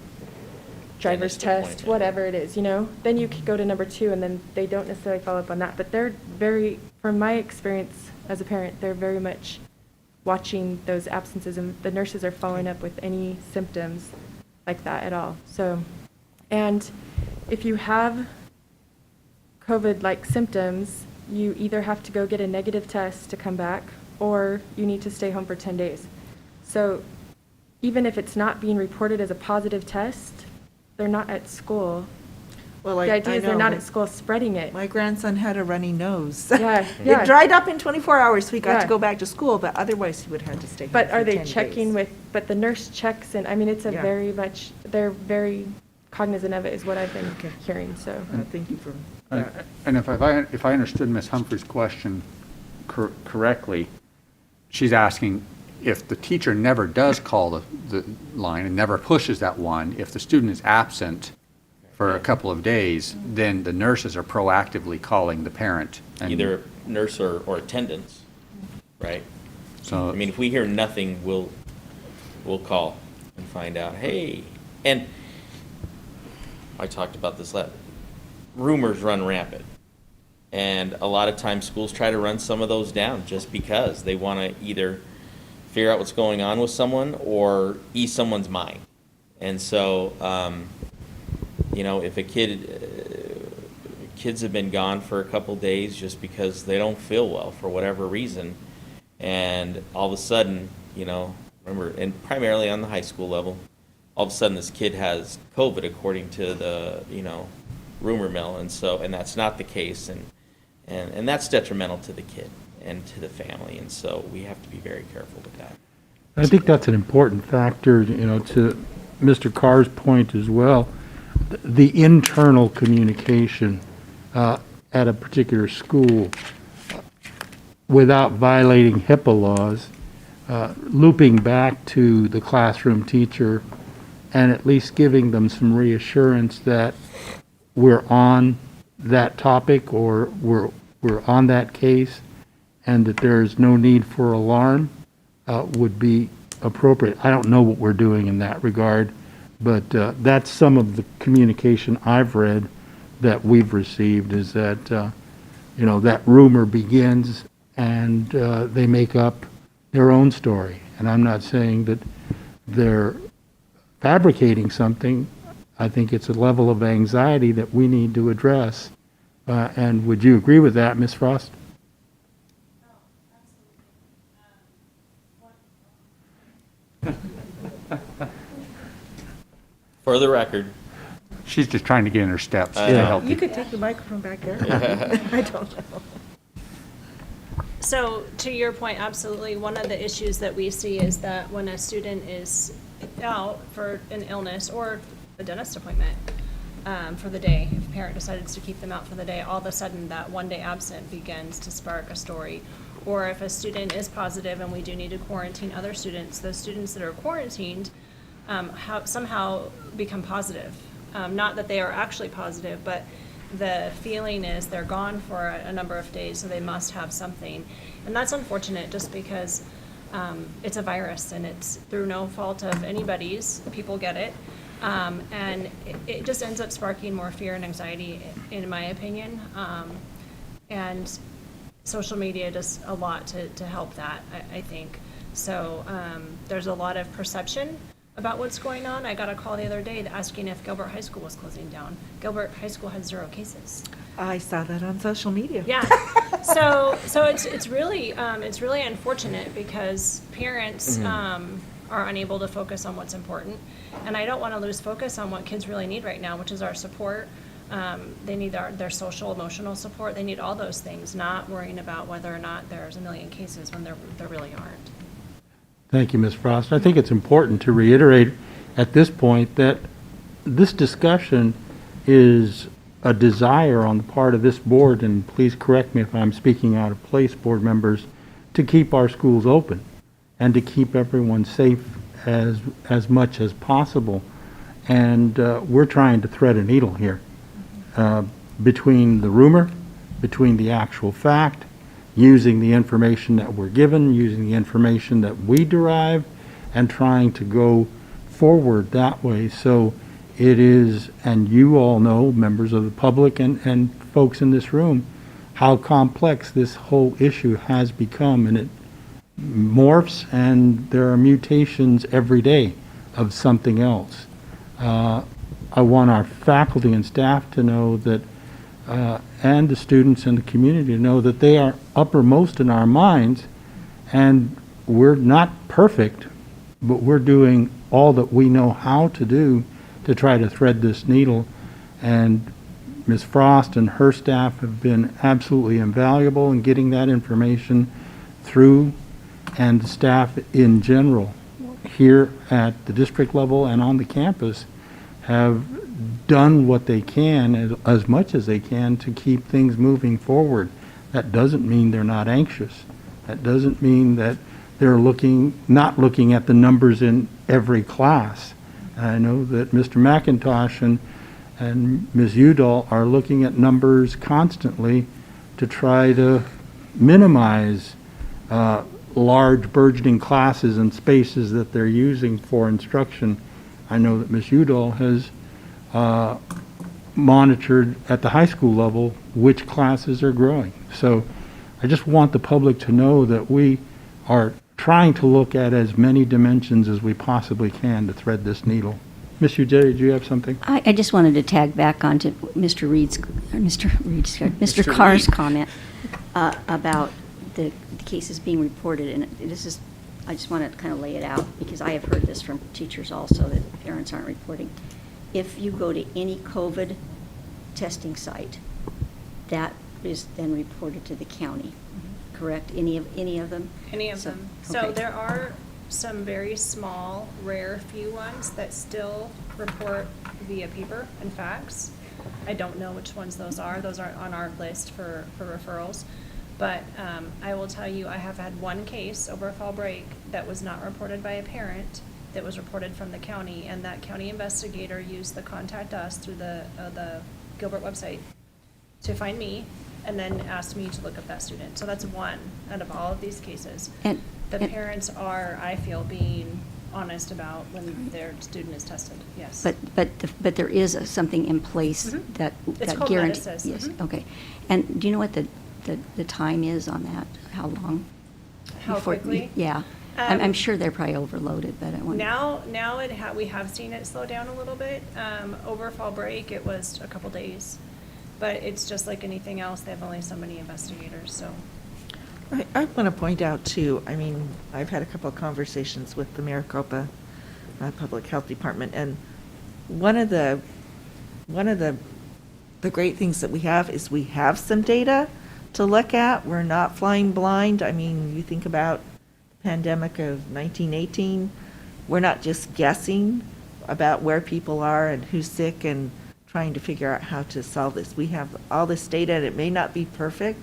driver's Dentist test, appointment. whatever it is, then you could go to number 2, and then they don't necessarily follow up on that. But they're very, from my experience as a parent, they're very much watching those absences, and the nurses are following up with any symptoms like that at all. So, and if you have COVID-like symptoms, you either have to go get a negative test to come back, or you need to stay home for 10 days. So even if it's not being reported as a positive test, they're not at school. Well, The idea I is they're not know. at school spreading it. My grandson had a runny nose. Yeah, yeah. It dried up in 24 hours, so he got Yeah. to go back to school, but otherwise he would have had to stay home But for are they 10 checking days. but the nurse checks, and, I mean, it's a Yeah. very much, they're very cognizant of it, is what I've been Okay. hearing, so. Thank you for And that. and if I understood Ms. Humphrey's question correctly, she's asking if the teacher never does call the line and never pushes that one, if the student is absent for a couple of days, then the nurses are proactively calling the parent. and Either nurse or attendants, right? So, I mean, if we hear nothing, we'll call and find out, hey, and I talked about this rumors run rampant. And a lot of times schools try to run some of those down just because they want to either figure out what's going on with someone or ease someone's mind. And so, if kids have been gone for a couple days just because they don't feel well for whatever reason, and all of a sudden, remember, and primarily on the high school level, all of a sudden this kid has COVID according to the, rumor mill, and that's not the case, and that's detrimental to the kid and to the family, and so we have to be very careful with that. I think that's an important factor, to Mr. Carr's point as well. The internal communication at a particular school, without violating HIPAA laws, looping back to the classroom teacher and at least giving them some reassurance that we're on that topic or we're on that case and that there's no need for alarm would be appropriate. I don't know what we're doing in that regard, but that's some of the communication I've read that we've received is that, that rumor begins and they make up their own story. And I'm not saying that they're fabricating something. I think it's a level of anxiety that we need to address. And would you agree with that, Ms. Frost? For the record, She's just trying to get in her steps to Yeah. help You you. could take the microphone back there. I don't know. So to your point, absolutely, one of the issues that we see is that when a student is out for an illness or a dentist appointment for the day, if a parent decides to keep them out for the day, all of a sudden that one day absent begins to spark a story. Or if a student is positive and we do need to quarantine other students, those students that are quarantined somehow become positive. Not that they are actually positive, but the feeling is they're gone for a number of days, so they must have something. And that's unfortunate just because it's a virus and it's through no fault of anybody's. People get it. And it just ends up sparking more fear and anxiety, in my opinion. And social media does a lot to help that, I think. So there's a lot of perception about what's going on. I got a call the other day asking if Gilbert High School was closing down. Gilbert High School has 0 cases. I saw that on social media. Yeah. So it's really unfortunate because parents are unable to focus on what's important, and I don't want to lose focus on what kids really need right now, which is our support. They need their social, emotional support. They need all those things, not worrying about whether or not there's 1 million cases when there really aren't. Thank you, Ms. Frost. I think it's important to reiterate at this point that this discussion is a desire on the part of this board, and please correct me if I'm speaking out of place, board members, to keep our schools open and to keep everyone safe as much as possible. And we're trying to thread a needle here between the rumor, between the actual fact, using the information that we're given, using the information that we derive, and trying to go forward that way. So it is, and you all know, members of the public and folks in this room, how complex this whole issue has become, and it morphs, and there are mutations every day of something else. I want our faculty and staff to know that and the students and the community to know that they are uppermost in our minds, and we're not perfect, but we're doing all that we know how to do to try to thread this needle. And Ms. Frost and her staff have been absolutely invaluable in getting that information through, and the staff in general here at the district level and on the campus have done what they can, as much as they can, to keep things moving forward. That doesn't mean they're not anxious. That doesn't mean that they're not looking at the numbers in every class. And I know that Mr. McIntosh and Ms. Udall are looking at numbers constantly to try to minimize large burgeoning classes and spaces that they're using for instruction. I know that Ms. Udall has monitored at the high school level which classes are growing. So I just want the public to know that we are trying to look at as many dimensions as we possibly can to thread this needle. Ms. Uday, did you have something? I just wanted to tag back onto Mr. Carr's comment about the cases being reported, and this is, I just want to kind of lay it out, because I have heard this from teachers also, that parents aren't reporting. If you go to any COVID testing site, that is then reported to the county, correct? Any of them? Any of So- them. So okay. there are some very small, rare few ones that still report via paper and fax. I don't know which ones those are. Those aren't on our list for referrals. But I will tell you, I have had one case over fall break that was not reported by a parent, that was reported from the county, and that county investigator used the Contact Us through the Gilbert website to find me, and then asked me to look up that student. So that's one out of all of these cases. The parents are, I feel, being honest about when their student is tested, yes. But there is something in place Mhm. that It's called guarantees. Medisys, Yes, mhm. okay. And do you know what the time is on that? How long? How before- quickly? Yeah. I'm Um, sure they're probably overloaded, but I want. Now we have seen it slow down a little bit. Over fall break, it was a couple days. But it's just like anything else, they have only so many investigators, so. I want to point out too, I mean, I've had a couple of conversations with the Maricopa Public Health Department, and one of the great things that we have is we have some data to look at. We're not flying blind. I mean, you think about the pandemic of 1918, we're not just guessing about where people are and who's sick and trying to figure out how to solve this. We have all this data, and it may not be perfect,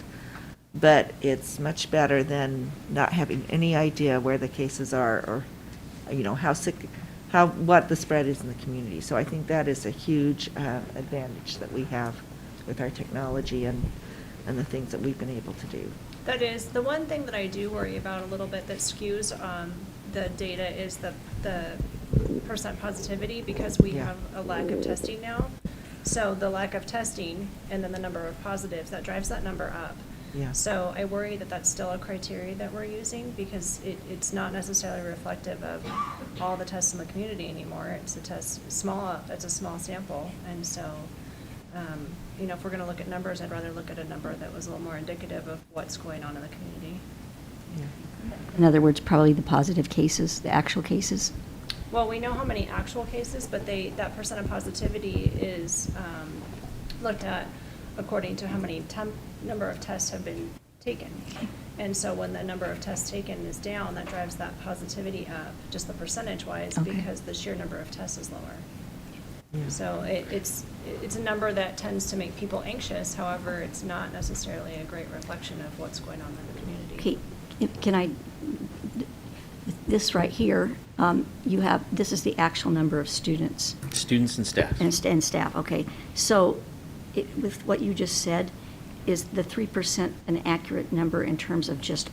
but it's much better than not having any idea where the cases are or, you know, how sick, what the spread is in the community. So I think that is a huge advantage that we have with our technology and the things that we've been able to do. That is, the one thing that I do worry about a little bit that skews the data is the percent positivity, because we Yeah. have a lack of testing now. So the lack of testing and then the number of positives, that drives that number up. Yeah. So I worry that that's still a criteria that we're using, because it's not necessarily reflective of all the tests in the community anymore. It's a small sample. And so, you know, if we're going to look at numbers, I'd rather look at a number that was a little more indicative of what's going on in the community. In other words, probably the positive cases, the actual cases. Well, we know how many actual cases, but that percent of positivity is looked at according to how many number of tests have been taken. And so when the number of tests taken is down, that drives that positivity up, just the percentage-wise, Okay. because the sheer number of tests is lower. So it's a number that tends to make people anxious. However, it's not necessarily a great reflection of what's going on in the community. Okay, can I, this right here, you have, this is the actual number of students Students and staff. and staff, okay. So with what you just said, is the 3% an accurate number in terms of just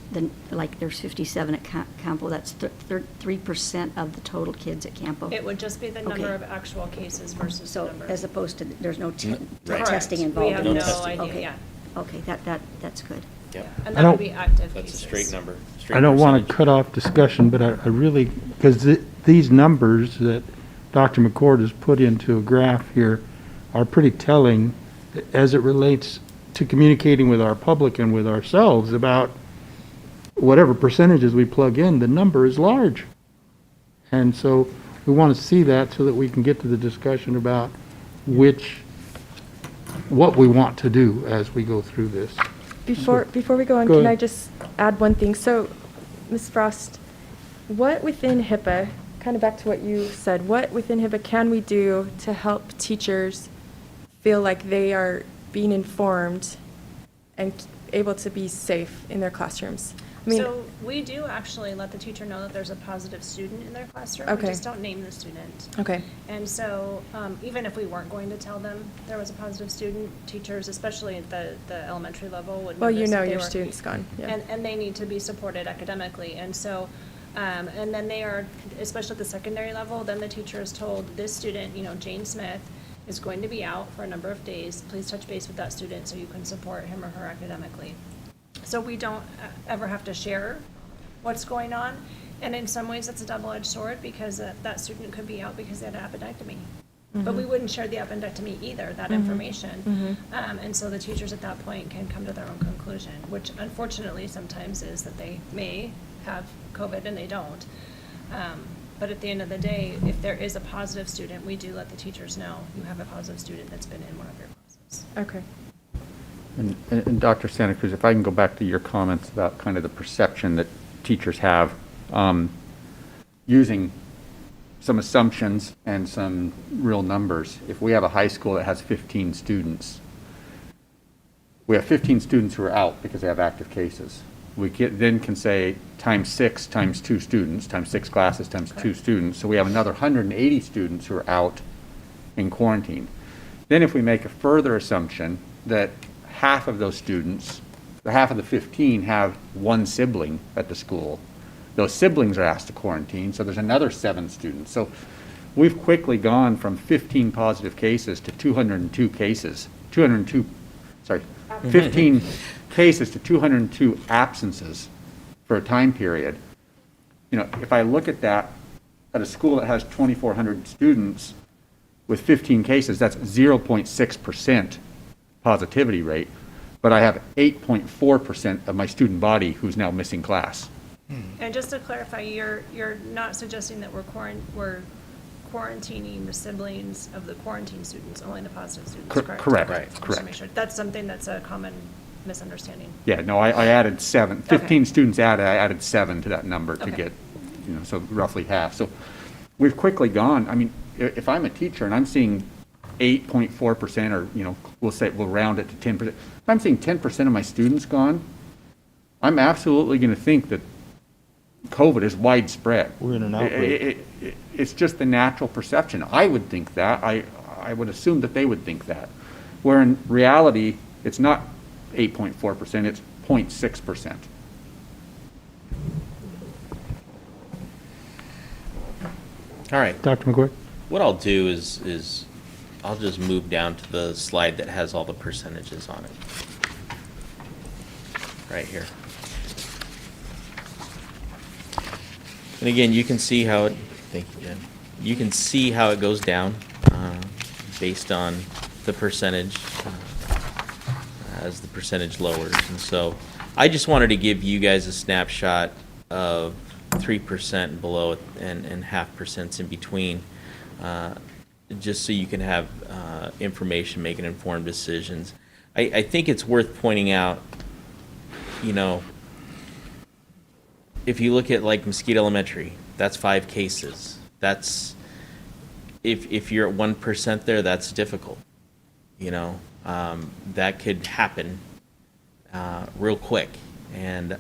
like there's 57 at Campo, that's 3% of the total kids at Campo? It would just be the number Okay. of actual cases versus the So number. as opposed to, there's no Right. testing Correct. involved in We this? have no testing. idea, Okay. yeah. Okay, that's good. Yep. And I that would don't- be active That's a cases. straight number. straight I don't want to percentage. cut off discussion, but I really, because these numbers that Dr. McCord has put into a graph here are pretty telling as it relates to communicating with our public and with ourselves about whatever percentages we plug in, the number is large. And so we want to see that so that we can get to the discussion about what we want to do as we go through this. Before we go on, Go can I ahead. just add one thing? So, Ms. Frost, what within HIPAA, kind of back to what you said, what within HIPAA can we do to help teachers feel like they are being informed and able to be safe in their classrooms? I mean, So we do actually let the teacher know that there's a positive student in their classroom. Okay. We just don't name the student. okay. And so even if we weren't going to tell them there was a positive student, teachers, especially at the elementary level, would Well, you notice know that they your were- student's gone, yeah. And they need to be supported academically. And so, and then they are, especially at the secondary level, then the teacher is told, this student, you know, Jane Smith, is going to be out for a number of days. Please touch base with that student so you can support him or her academically. So we don't ever have to share what's going on. And in some ways, it's a double-edged sword, because that student could be out because they had an appendectomy. But we wouldn't share the appendectomy either, that information. And so the teachers at that point can come to their own conclusion, which unfortunately sometimes is that they may have COVID and they don't. But at the end of the day, if there is a positive student, we do let the teachers know you have a positive student that's been in one of your classes. Okay. And Dr. Santa Cruz, if I can go back to your comments about kind of the perception that teachers have, using some assumptions and some real numbers, if we have a high school that has 15 students, we have 15 students who are out because they have active cases. Then can say times 6 times 2 students, times 6 classes times 2 students. So we have another 180 students who are out in quarantine. Then if we make a further assumption that half of those students, half of the 15 have one sibling at the school, those siblings are asked to quarantine, so there's another 7 students. So we've quickly gone from 15 positive cases to 202 cases, 15 cases to 202 absences for a time period. You know, if I look at that at a school that has 2,400 students with 15 cases, that's 0.6% positivity rate, but I have 8.4% of my student body who's now missing class. And just to clarify, you're not suggesting that we're quarantining the siblings of the quarantine students, only the positive students, correct? Correct, Right. Just to correct. make sure. That's something that's a common misunderstanding. Yeah, no, I added 7, 15 Okay. students added, I added 7 to that number to Okay. get, you know, so roughly half. So we've quickly gone, I mean, if I'm a teacher and I'm seeing 8.4% or, you know, we'll round it to 10%. If I'm seeing 10% of my students gone, I'm absolutely going to think that COVID is widespread. We're in an outbreak. It's just the natural perception. I would think that. I would assume that they would think that. Where in reality, it's not 8.4%, it's 0.6%. All right. Dr. McCoy? What I'll do is I'll just move down to the slide that has all the percentages on it. Right here. And again, you can see how it, thank you, Jen. You can see how it goes down based on the percentage as the percentage lowers. And so I just wanted to give you guys a snapshot of 3% and below and 0.5% in between, just so you can have information, making informed decisions. I think it's worth pointing out, you know, if you look at like Mesquite Elementary, that's 5 cases. That's, if you're at 1% there, that's difficult. You know, that could happen real quick. And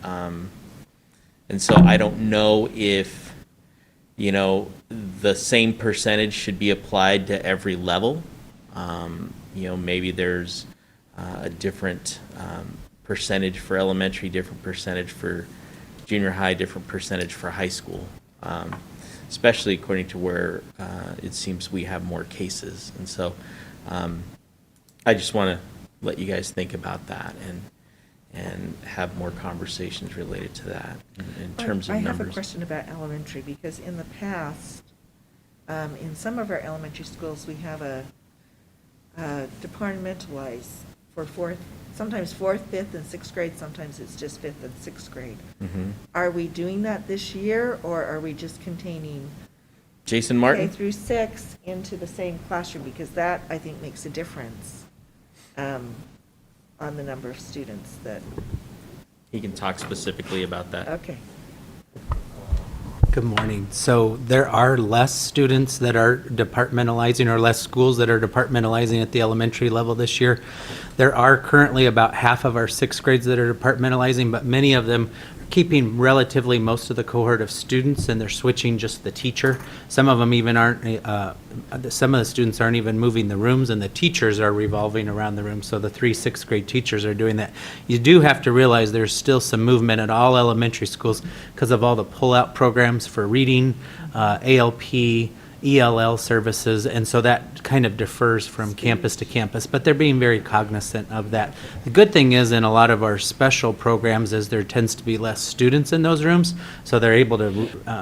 so I don't know if, you know, the same percentage should be applied to every level. You know, maybe there's a different percentage for elementary, different percentage for junior high, different percentage for high school, especially according to where it seems we have more cases. And so I just want to let you guys think about that and have more conversations related to that in terms of I numbers. have a question about elementary, because in the past, in some of our elementary schools, we have a departmentalized for sometimes fourth, fifth, and sixth grade, sometimes it's just fifth and sixth grade. Mhm. Are we doing that this year, or are we just containing Jason K Martin? through 6 into the same classroom? Because that, I think, makes a difference on the number of students that, He can talk specifically about that. okay. Good morning. So there are less students that are departmentalizing, or less schools that are departmentalizing at the elementary level this year. There are currently about half of our sixth grades that are departmentalizing, but many of them are keeping relatively most of the cohort of students, and they're switching just the teacher. Some of them even aren't, some of the students aren't even moving the rooms, and the teachers are revolving around the room. So the 3 sixth grade teachers are doing that. You do have to realize there's still some movement at all elementary schools because of all the pull-out programs for reading, ALP, ELL services, and so that kind of differs from campus to campus, but they're being very cognizant of that. The good thing is, in a lot of our special programs, is there tends to be less students in those rooms, so they're able to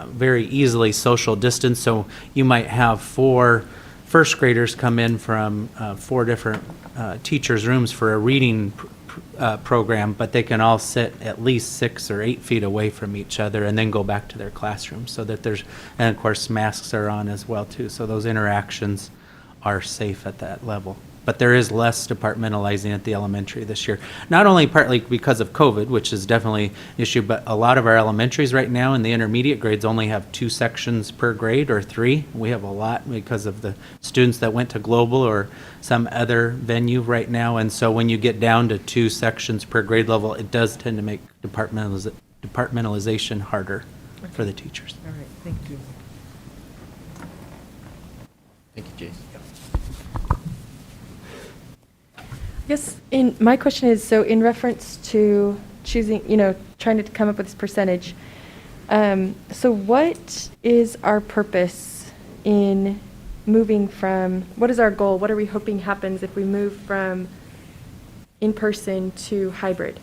very easily social distance. So you might have 4 first graders come in from 4 different teachers' rooms for a reading program, but they can all sit at least 6 or 8 feet away from each other and then go back to their classrooms, so that there's, and of course masks are on as well too, so those interactions are safe at that level. But there is less departmentalizing at the elementary this year. Not only partly because of COVID, which is definitely an issue, but a lot of our elementaries right now in the intermediate grades only have 2 sections per grade or 3. We have a lot because of the students that went to global or some other venue right now. And so when you get down to 2 sections per grade level, it does tend to make departmentalization harder for the teachers. All right, thank you. Thank you, Jason. I guess my question is, so in reference to choosing, trying to come up with this percentage, so what is our purpose in moving from, what is our goal? What are we hoping happens if we move from in-person to hybrid?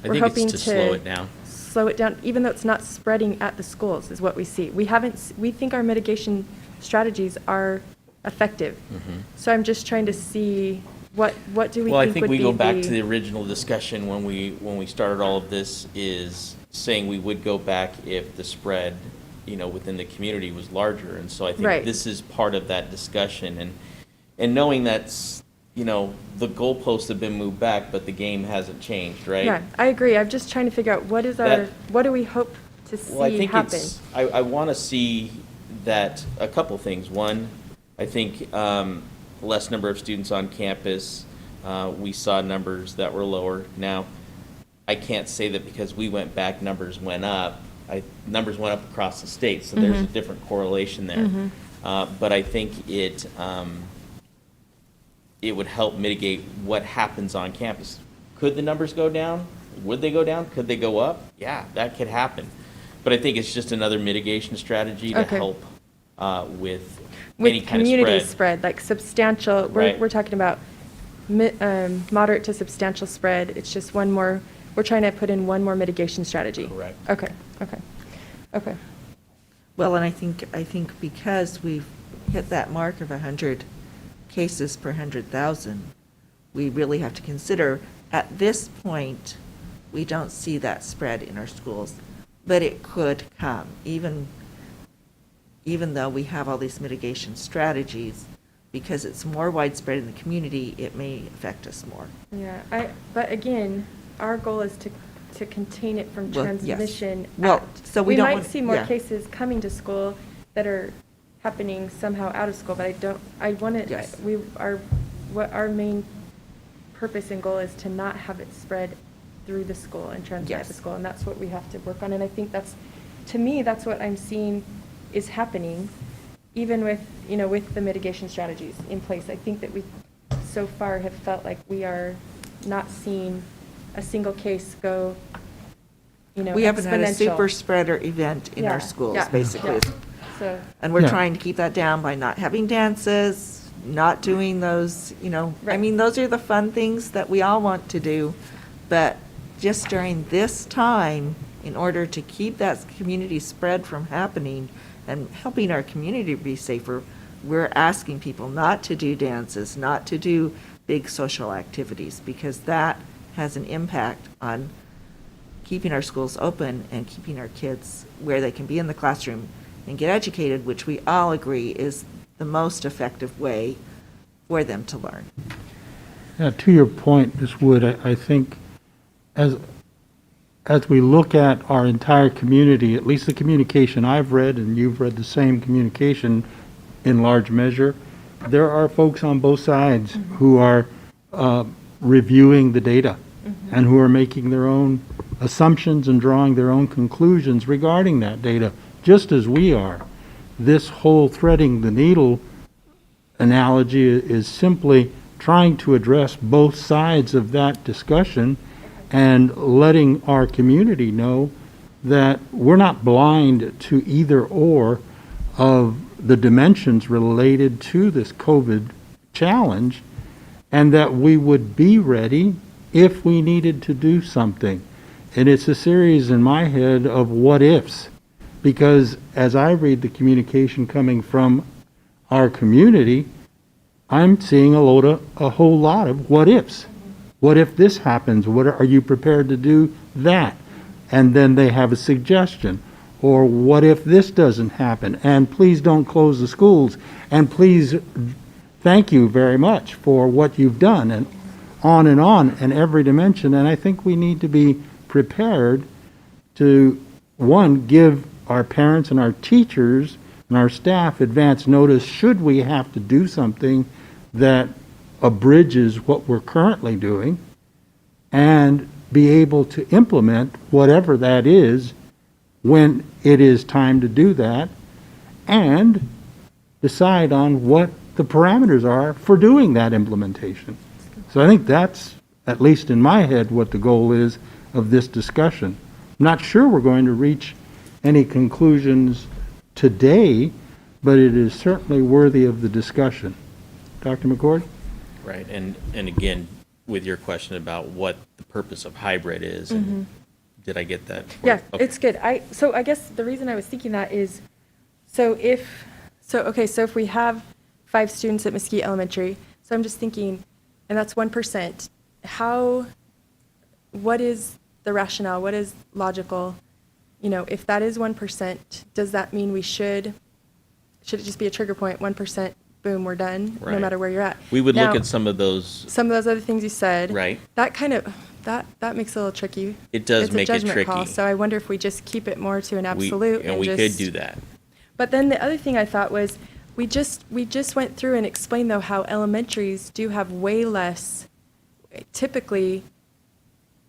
I We're think hoping it's to slow it down. Slow it down, even though it's not spreading at the schools, is what we see. We think our mitigation strategies are effective. So I'm just trying to see what do we Well, I think think would we be go back to the original discussion when we started all of this, is saying we would go back if the spread, within the community was larger. And so I think Right. this is part of that discussion. And knowing that's, the goalposts have been moved back, but the game hasn't changed, right? Yeah, I agree. I'm just trying to figure out what do we hope to Well, I see think happen? I want to see that, a couple things. One, I think less number of students on campus. We saw numbers that were lower. Now, I can't say that because we went back, numbers went up. Numbers went up across the state, so there's a different correlation there. But I think it would help mitigate what happens on campus. Could the numbers go down? Would they go down? Could they go up? Yeah, that could happen. But I think it's just another mitigation strategy to Okay. help with any With kind of community spread. spread, like substantial, Right. we're talking about moderate to substantial spread. It's just one more, we're trying to put in one more mitigation strategy. Correct. Okay. Well, and I think because we've hit that mark of 100 cases per 100,000, we really have to consider, at this point, we don't see that spread in our schools, but it could come, even though we have all these mitigation strategies, because it's more widespread in the community, it may affect us more. Yeah, but again, our goal is to contain it from Well, yes. transmission. Well, so we don't might want- see more yeah. cases coming to school that are happening somehow out of school, but I want to, Yes. what our main purpose and goal is to not have it spread through the school and transmit at the Yes. school, and that's what we have to work on, and I think to me, that's what I'm seeing is happening, even with, with the mitigation strategies in place. I think that we so far have felt like we are not seeing a single case go, We haven't had a exponential. super spreader event in Yeah, our schools, yeah, basically. yeah. So, And we're Yeah. trying to keep that down by not having dances, not doing those, I Right. mean, those are the fun things that we all want to do. But just during this time, in order to keep that community spread from happening and helping our community be safer, we're asking people not to do dances, not to do big social activities, because that has an impact on keeping our schools open and keeping our kids where they can be in the classroom and get educated, which we all agree is the most effective way for them to learn. Yeah, to your point, Ms. Wood, I think as we look at our entire community, at least the communication I've read, and you've read the same communication in large measure, there are folks on both sides who are reviewing the data and who are making their own assumptions and drawing their own conclusions regarding that data, just as we are. This whole threading the needle analogy is simply trying to address both sides of that discussion and letting our community know that we're not blind to either or of the dimensions related to this COVID challenge, and that we would be ready if we needed to do something. And it's a series in my head of what ifs, because as I read the communication coming from our community, I'm seeing a whole lot of what ifs. What if this happens? What are you prepared to do that? And then they have a suggestion. Or what if this doesn't happen? And please don't close the schools. And please thank you very much for what you've done, and on in every dimension. And I think we need to be prepared to, one, give our parents and our teachers and our staff advance notice should we have to do something that abridges what we're currently doing, and be able to implement whatever that is when it is time to do that, and decide on what the parameters are for doing that implementation. So I think that's, at least in my head, what the goal is of this discussion. I'm not sure we're going to reach any conclusions today, but it is certainly worthy of the discussion. Dr. McCord? Right, and again, with your question about what the purpose of hybrid is, and did I get that? Yeah, Okay. it's good. So I guess the reason I was thinking that is, so if we have 5 students at Mesquite Elementary, so I'm just thinking, and that's 1%, what is the rationale? What is logical? You know, if that is 1%, does that mean should it just be a trigger point, 1%, boom, we're done, no Right. matter where you're at? We would look Now, at some of those, other things you said. Right. That kind of, that makes it a little tricky. It does make it It's a judgment call, tricky. so I wonder if we just keep it more to an we- absolute and we could just- do that. But then the other thing I thought was, we just went through and explained, though, how elementaries do have way less, typically,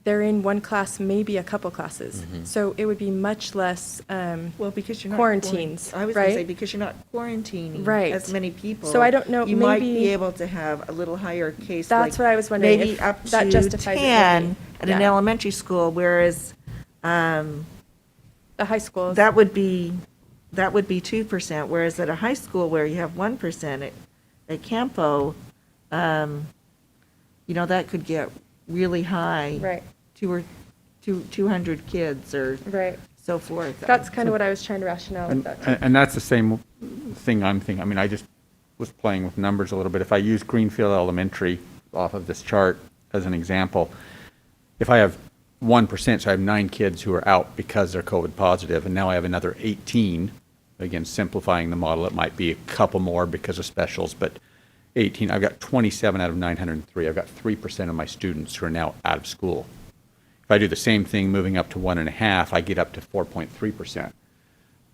they're in one class, maybe a couple classes. So it would be much less, Well, because you're not. Quarantines, I was going to say, right? because you're not quarantining Right. as many people. So I don't know, You might be maybe- able to have a little higher case. That's like what I was wondering, Maybe if up that to justifies it 10 maybe. at an Yeah. elementary school, whereas the high schools. that would be 2%, whereas at a high school where you have 1% at Campo, that could get really high. Right, 200 kids or right. so forth. That's kind of what I was trying to rationale with that. too. And that's the same thing I'm thinking. I mean, I just was playing with numbers a little bit. If I use Greenfield Elementary off of this chart as an example, if I have 1%, so I have 9 kids who are out because they're COVID positive, and now I have another 18, again, simplifying the model, it might be a couple more because of specials, but 18, I've got 27 out of 903. I've got 3% of my students who are now out of school. If I do the same thing moving up to 1.5, I get up to 4.3%.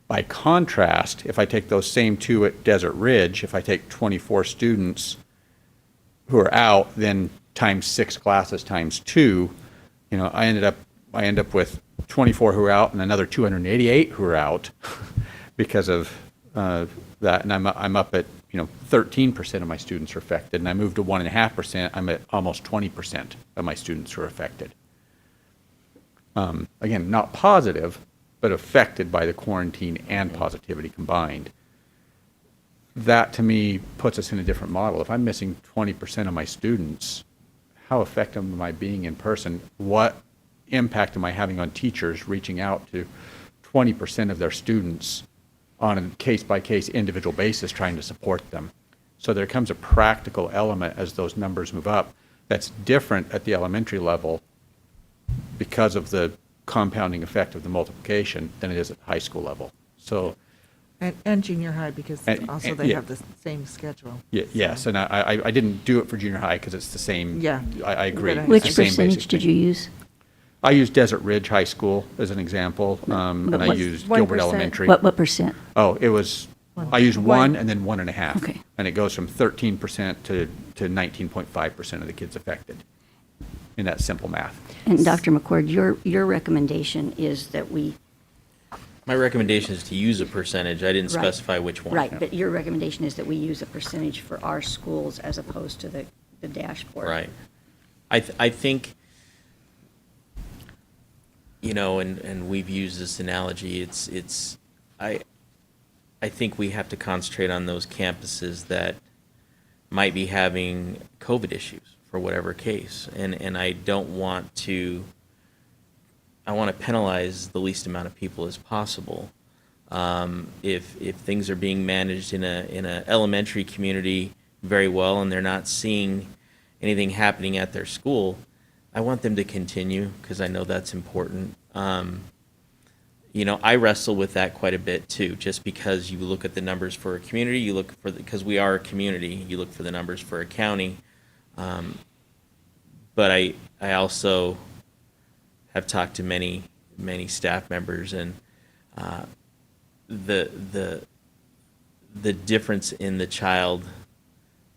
By contrast, if I take those same 2 at Desert Ridge, if I take 24 students who are out, then times 6 classes times 2, I end up with 24 who are out and another 288 who are out because of that, and I'm up at 13% of my students are affected, and I move to 1.5%, I'm at almost 20% of my students who are affected. Again, not positive, but affected by the quarantine and positivity combined. That, to me, puts us in a different model. If I'm missing 20% of my students, how effective am I being in person? What impact am I having on teachers reaching out to 20% of their students on a case-by-case individual basis trying to support them? So there comes a practical element as those numbers move up that's different at the elementary level because of the compounding effect of the multiplication than it is at the high school level. So, And junior high, because And- also and- they yeah. have the same schedule. yes, and I didn't do it for junior high because it's the same. Yeah. I agree. Good It's idea. the Which same percentage basic did thing. you use? I used Desert Ridge High School as an example, and I what's used 1%? Gilbert Elementary. What percent? Oh, it was, I used 1 and then 1.5. Okay. And it goes from 13% to 19.5% of the kids affected in that simple math. And Dr. McCord, your recommendation is that we, My recommendation is to use a percentage. I didn't Right. specify which one. right, but your recommendation is that we use a percentage for our schools as opposed to the dashboard. Right. I think, and we've used this analogy, I think we have to concentrate on those campuses that might be having COVID issues for whatever case. And I don't want to, I want to penalize the least amount of people as possible. If things are being managed in a elementary community very well and they're not seeing anything happening at their school, I want them to continue because I know that's important. I wrestle with that quite a bit too, just because you look at the numbers for a community, you look for because we are a community, you look for the numbers for a county. But I also have talked to many staff members, and the difference in the child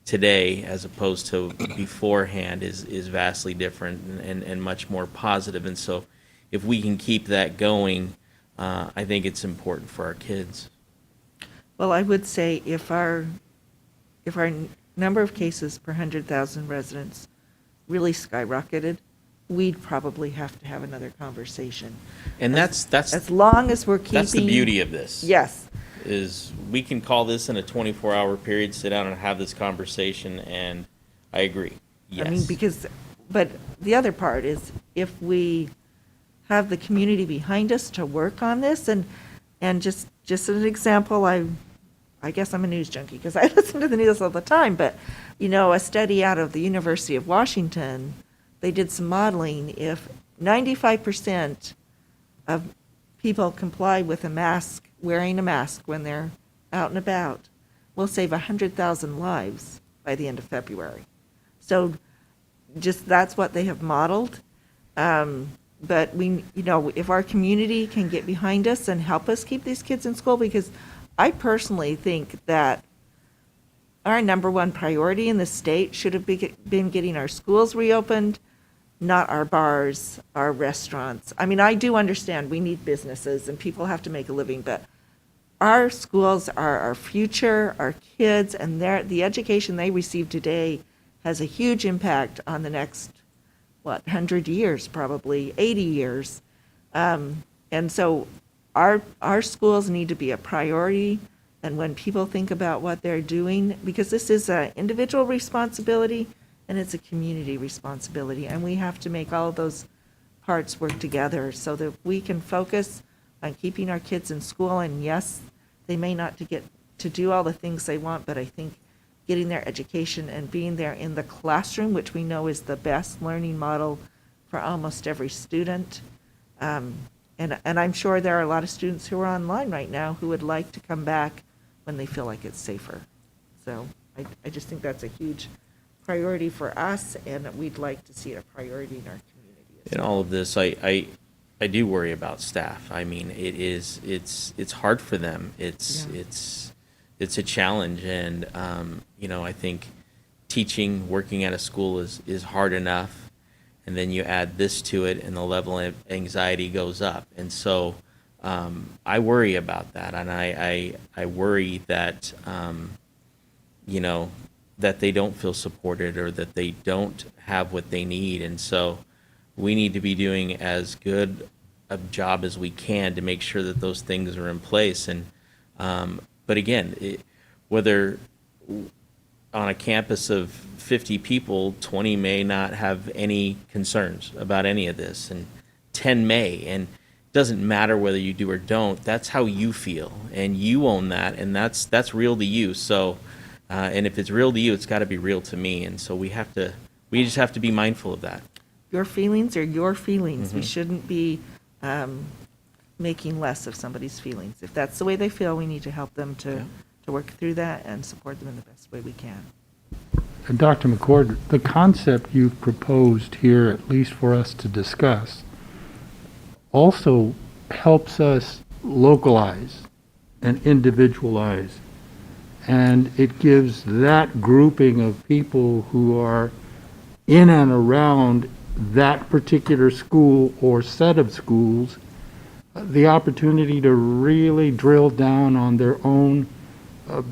today as opposed to beforehand is vastly different and much more positive. And so if we can keep that going, I think it's important for our kids. Well, I would say if our number of cases per 100,000 residents really skyrocketed, we'd probably have to have another conversation. And that's As long as we're keeping. that's the beauty of this. Yes. Is we can call this in a 24-hour period, sit down and have this conversation, and I agree. Yes. I mean, but the other part is if we have the community behind us to work on this, and just as an example, I guess I'm a news junkie because I listen to the news all the time, but, a study out of the University of Washington, they did some modeling. If 95% of people comply with wearing a mask when they're out and about, we'll save 100,000 lives by the end of February. So that's what they have modeled. But if our community can get behind us and help us keep these kids in school, because I personally think that our number one priority in the state should have been getting our schools reopened, not our bars, our restaurants. I mean, I do understand we need businesses and people have to make a living, but our schools are our future, our kids, and the education they receive today has a huge impact on the next, 100 years, probably 80 years. And so our schools need to be a priority. And when people think about what they're doing, because this is an individual responsibility and it's a community responsibility, and we have to make all of those parts work together so that we can focus on keeping our kids in school. And yes, they may not get to do all the things they want, but I think getting their education and being there in the classroom, which we know is the best learning model for almost every student. And I'm sure there are a lot of students who are online right now who would like to come back when they feel like it's safer. So I just think that's a huge priority for us, and we'd like to see it a priority in our community. In all of this, I do worry about staff. I mean, it's hard for them. It's a challenge, and I think teaching, working at a school is hard enough, and then you add this to it, and the level of anxiety goes up. And so I worry about that, and I worry that that they don't feel supported or that they don't have what they need. And so we need to be doing as good a job as we can to make sure that those things are in place. And but again, whether on a campus of 50 people, 20 may not have any concerns about any of this, and 10 may. And it doesn't matter whether you do or don't. That's how you feel, and you own that, and that's real to you. So, and if it's real to you, it's got to be real to me. And so we just have to be mindful of that. Your feelings are your feelings. Mm-hmm. We shouldn't be making less of somebody's feelings. If that's the way they feel, we need to help them to work through that and support them in the best way we can. And Dr. McCord, the concept you've proposed here, at least for us to discuss, also helps us localize and individualize. And it gives that grouping of people who are in and around that particular school or set of schools the opportunity to really drill down on their own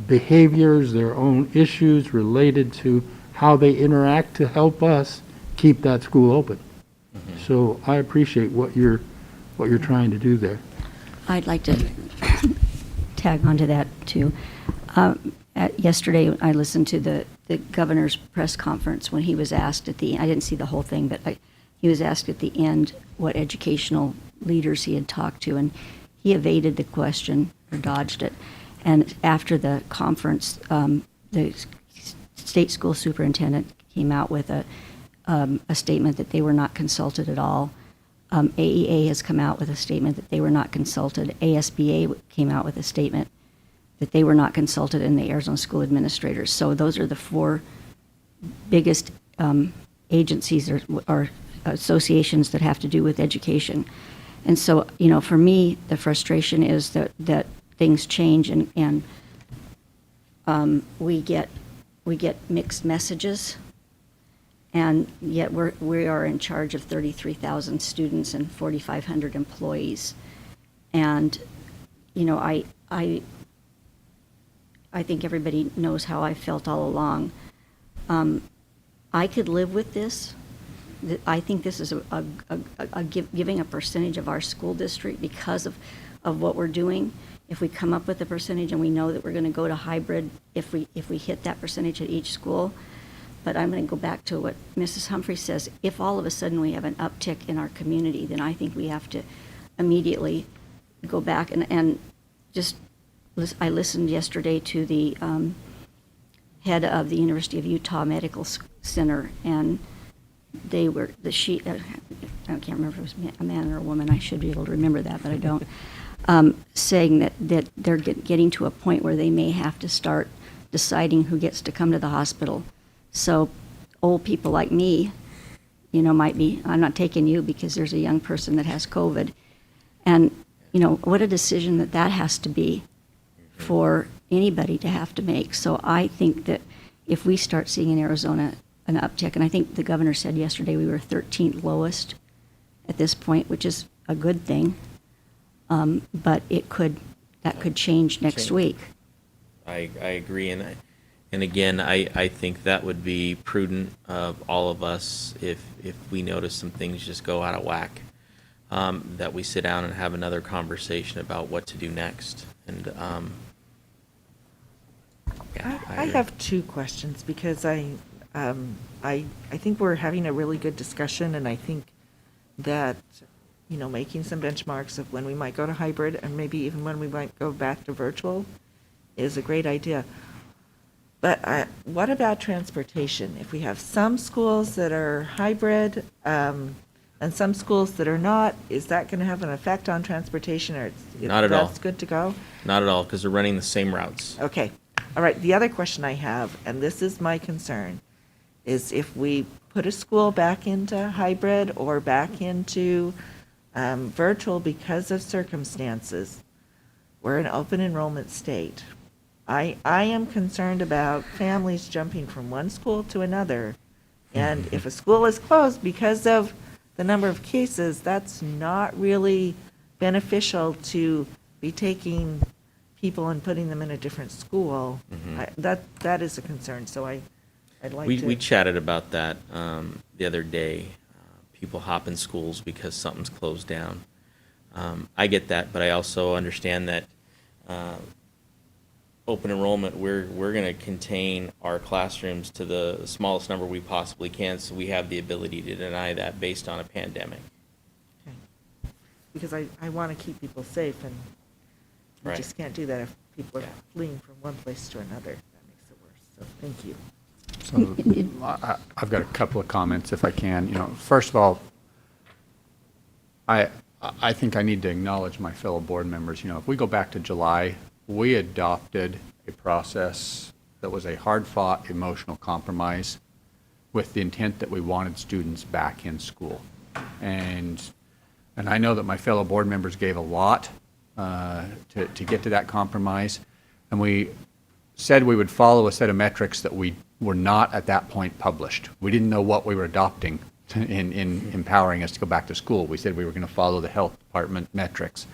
behaviors, their own issues related to how they interact to help us keep that school open. Mm-hmm. So I appreciate what you're trying to do there. I'd like to tag onto that too. Yesterday, I listened to the governor's press conference when he was asked at the, I didn't see the whole thing, but he was asked at the end what educational leaders he had talked to, and he evaded the question or dodged it. And after the conference, the state school superintendent came out with a statement that they were not consulted at all AEA has come out with a statement that they were not consulted. ASBA came out with a statement that they were not consulted, and the Arizona School Administrators. So those are the four biggest agencies or associations that have to do with education. And so, for me, the frustration is that things change and we get mixed messages, and yet we are in charge of 33,000 students and 4,500 employees. And, I think everybody knows how I felt all along. I could live with this. I think this is giving a percentage of our school district because of what we're doing. If we come up with a percentage and we know that we're going to go to hybrid, if we hit that percentage at each school. But I'm going to go back to what Mrs. Humphrey says. If all of a sudden we have an uptick in our community, then I think we have to immediately go back and just. I listened yesterday to the head of the University of Utah Medical Center, and I can't remember if it was a man or a woman. I should be able to remember that, but I don't. Saying that they're getting to a point where they may have to start deciding who gets to come to the hospital. So old people like me, might be, I'm not taking you because there's a young person that has COVID. And, what a decision that has to be for anybody to have to make. So I think that if we start seeing in Arizona an uptick, and I think the governor said yesterday we were 13th lowest at this point, which is a good thing, but that could change next week. I agree, and again, I think that would be prudent of all of us if we notice some things just go out of whack, that we sit down and have another conversation about what to do next. And I have two questions because I think we're having a really good discussion, and I think that, making some benchmarks of when we might go to hybrid and maybe even when we might go back to virtual is a great idea. But what about transportation? If we have some schools that are hybrid and some schools that are not, is that going to have an effect on transportation, or Not at all. that's good to go? not at all, because they're running the same routes. Okay. All right. The other question I have, and this is my concern, is if we put a school back into hybrid or back into virtual because of circumstances, we're an open enrollment state. I am concerned about families jumping from one school to another. And if a school is closed because of the number of cases, that's not really beneficial to be taking people and putting them in a different school. That is a concern, so I'd like to. We chatted about that the other day. People hop in schools because something's closed down. I get that, but I also understand that open enrollment, we're going to contain our classrooms to the smallest number we possibly can, so we have the ability to deny that based on a pandemic. Okay. Because I want to keep people safe, and you Right. just can't do that if people are Yeah. fleeing from one place to another. That makes it worse. So thank you. So I've got a couple of comments, if I can. First of all, I think I need to acknowledge my fellow board members. If we go back to July, we adopted a process that was a hard-fought emotional compromise with the intent that we wanted students back in school. And I know that my fellow board members gave a lot to get to that compromise. And we said we would follow a set of metrics that we were not at that point published. We didn't know what we were adopting in empowering us to go back to school. We said we were going to follow the health department metrics.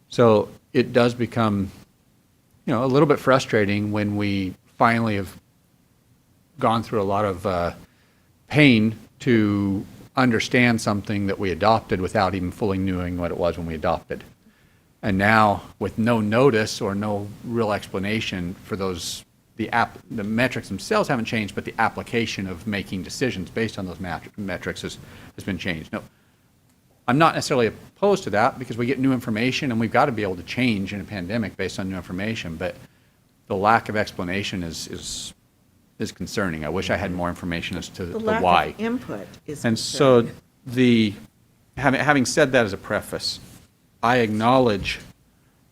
So it does become, a little bit frustrating when we finally have gone through a lot of pain to understand something that we adopted without even fully knowing what it was when we adopted. And now, with no notice or no real explanation for those, the metrics themselves haven't changed, but the application of making decisions based on those metrics has been changed. No, I'm not necessarily opposed to that because we get new information and we've got to be able to change in a pandemic based on new information. But the lack of explanation is concerning. I wish I had more information as to the The lack why. of input is And so concerning. having said that as a preface, I acknowledge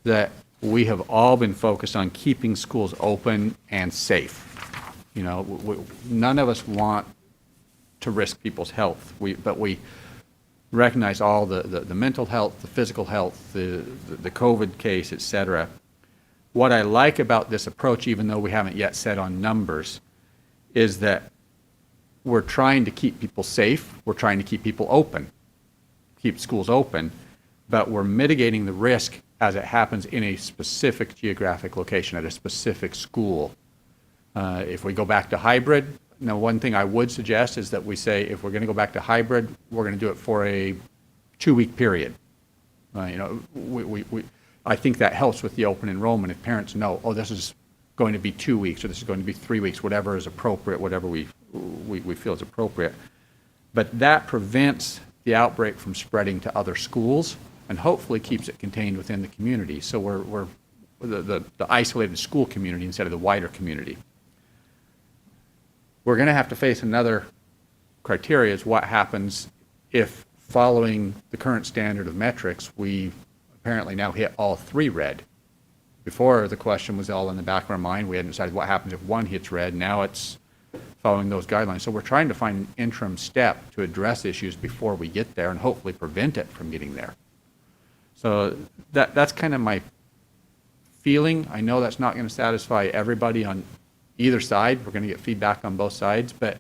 that we have all been focused on keeping schools open and safe. You know, none of us want to risk people's health, but we recognize all the mental health, the physical health, the COVID case, et cetera. What I like about this approach, even though we haven't yet set on numbers, is that we're trying to keep people safe, we're trying to keep people open, keep schools open, but we're mitigating the risk as it happens in a specific geographic location, at a specific school. If we go back to hybrid, now one thing I would suggest is that we say if we're going to go back to hybrid, we're going to do it for a 2-week period. You know, I think that helps with the open enrollment if parents know, oh, this is going to be 2 weeks or this is going to be 3 weeks, whatever is appropriate, whatever we feel is appropriate. But that prevents the outbreak from spreading to other schools and hopefully keeps it contained within the community. So we're the isolated school community instead of the wider community. We're going to have to face another criteria is what happens if, following the current standard of metrics, we apparently now hit all 3 red. Before, the question was all in the back of our mind. We hadn't decided what happens if 1 hits red. Now it's following those guidelines. So we're trying to find an interim step to address issues before we get there and hopefully prevent it from getting there. So that's kind of my feeling. I know that's not going to satisfy everybody on either side. We're going to get feedback on both sides, but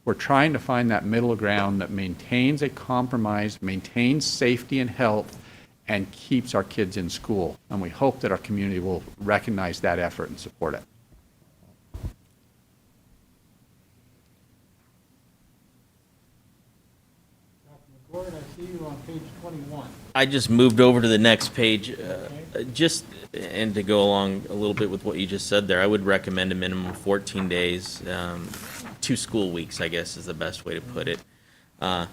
we're trying to find that middle ground that maintains a compromise, maintains safety and health, and keeps our kids in school. And we hope that our community will recognize that effort and support it. Dr. McGord, I see you on page 21. I just moved over to the next page, and to go along a little bit with what you just said there, I would recommend a minimum of 14 days, 2 school weeks, I guess is the best way to put it. And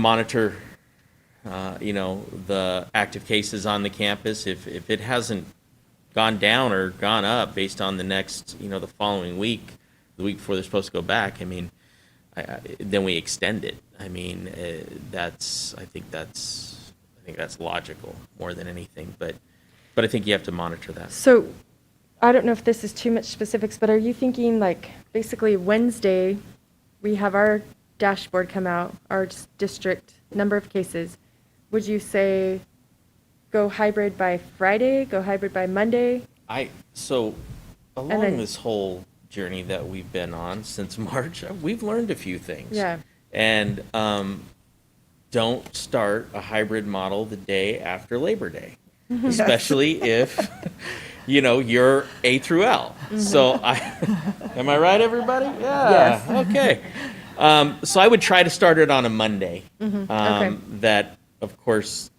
monitor, the active cases on the campus. If it hasn't gone down or gone up based on the next, the following week, the week before they're supposed to go back, then we extend it. I think that's logical more than anything, but I think you have to monitor that. So, I don't know if this is too much specifics, but are you thinking like basically Wednesday, we have our dashboard come out, our district number of cases. Would you say go hybrid by Friday, go hybrid by Monday? So along then- this whole journey that we've been on since March, we've learned a few things. Yeah. And don't start a hybrid model the day after Labor Day, especially if, you're A through L. So am I right, everybody? Yeah. Yes. Okay. So I would try to start it on a Monday. Okay. That, of course,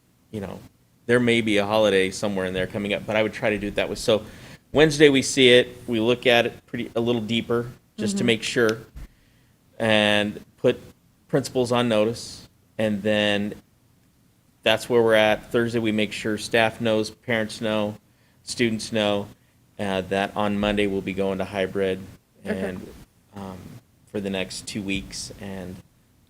there may be a holiday somewhere in there coming up, but I would try to do it that way. So Wednesday we see it, we look at it a little deeper just to make sure, and put principals on notice, and then that's where we're at. Thursday we make sure staff knows, parents know, students know that on Monday we'll be going to hybrid and for the next 2 weeks, and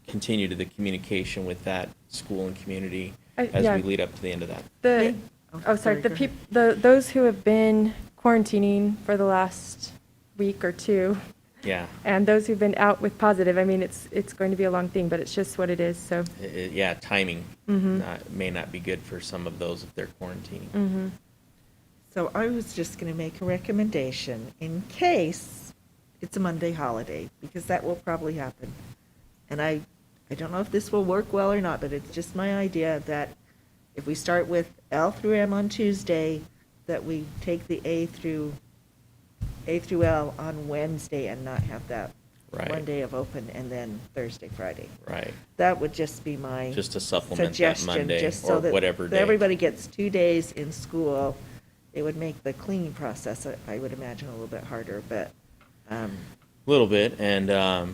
continue to the communication with that school and community as Yeah. we lead up to the end of that. Sorry, go ahead. those who have been quarantining for the last week or 2, Yeah. and those who've been out with positive, it's going to be a long thing, but it's just what it is, so. Yeah, timing may not be good for some of those if they're quarantining. Mhm. So I was just going to make a recommendation in case it's a Monday holiday, because that will probably happen. And I don't know if this will work well or not, but it's just my idea that if we start with L through M on Tuesday, that we take the A through L on Wednesday and not have that Right. one day of open and then Thursday, Friday. Right. That would just be my Just to supplement that suggestion, Monday just so or that whatever day. everybody gets 2 days in school. It would make the cleaning process, I would imagine, a little bit harder, but, A little bit, and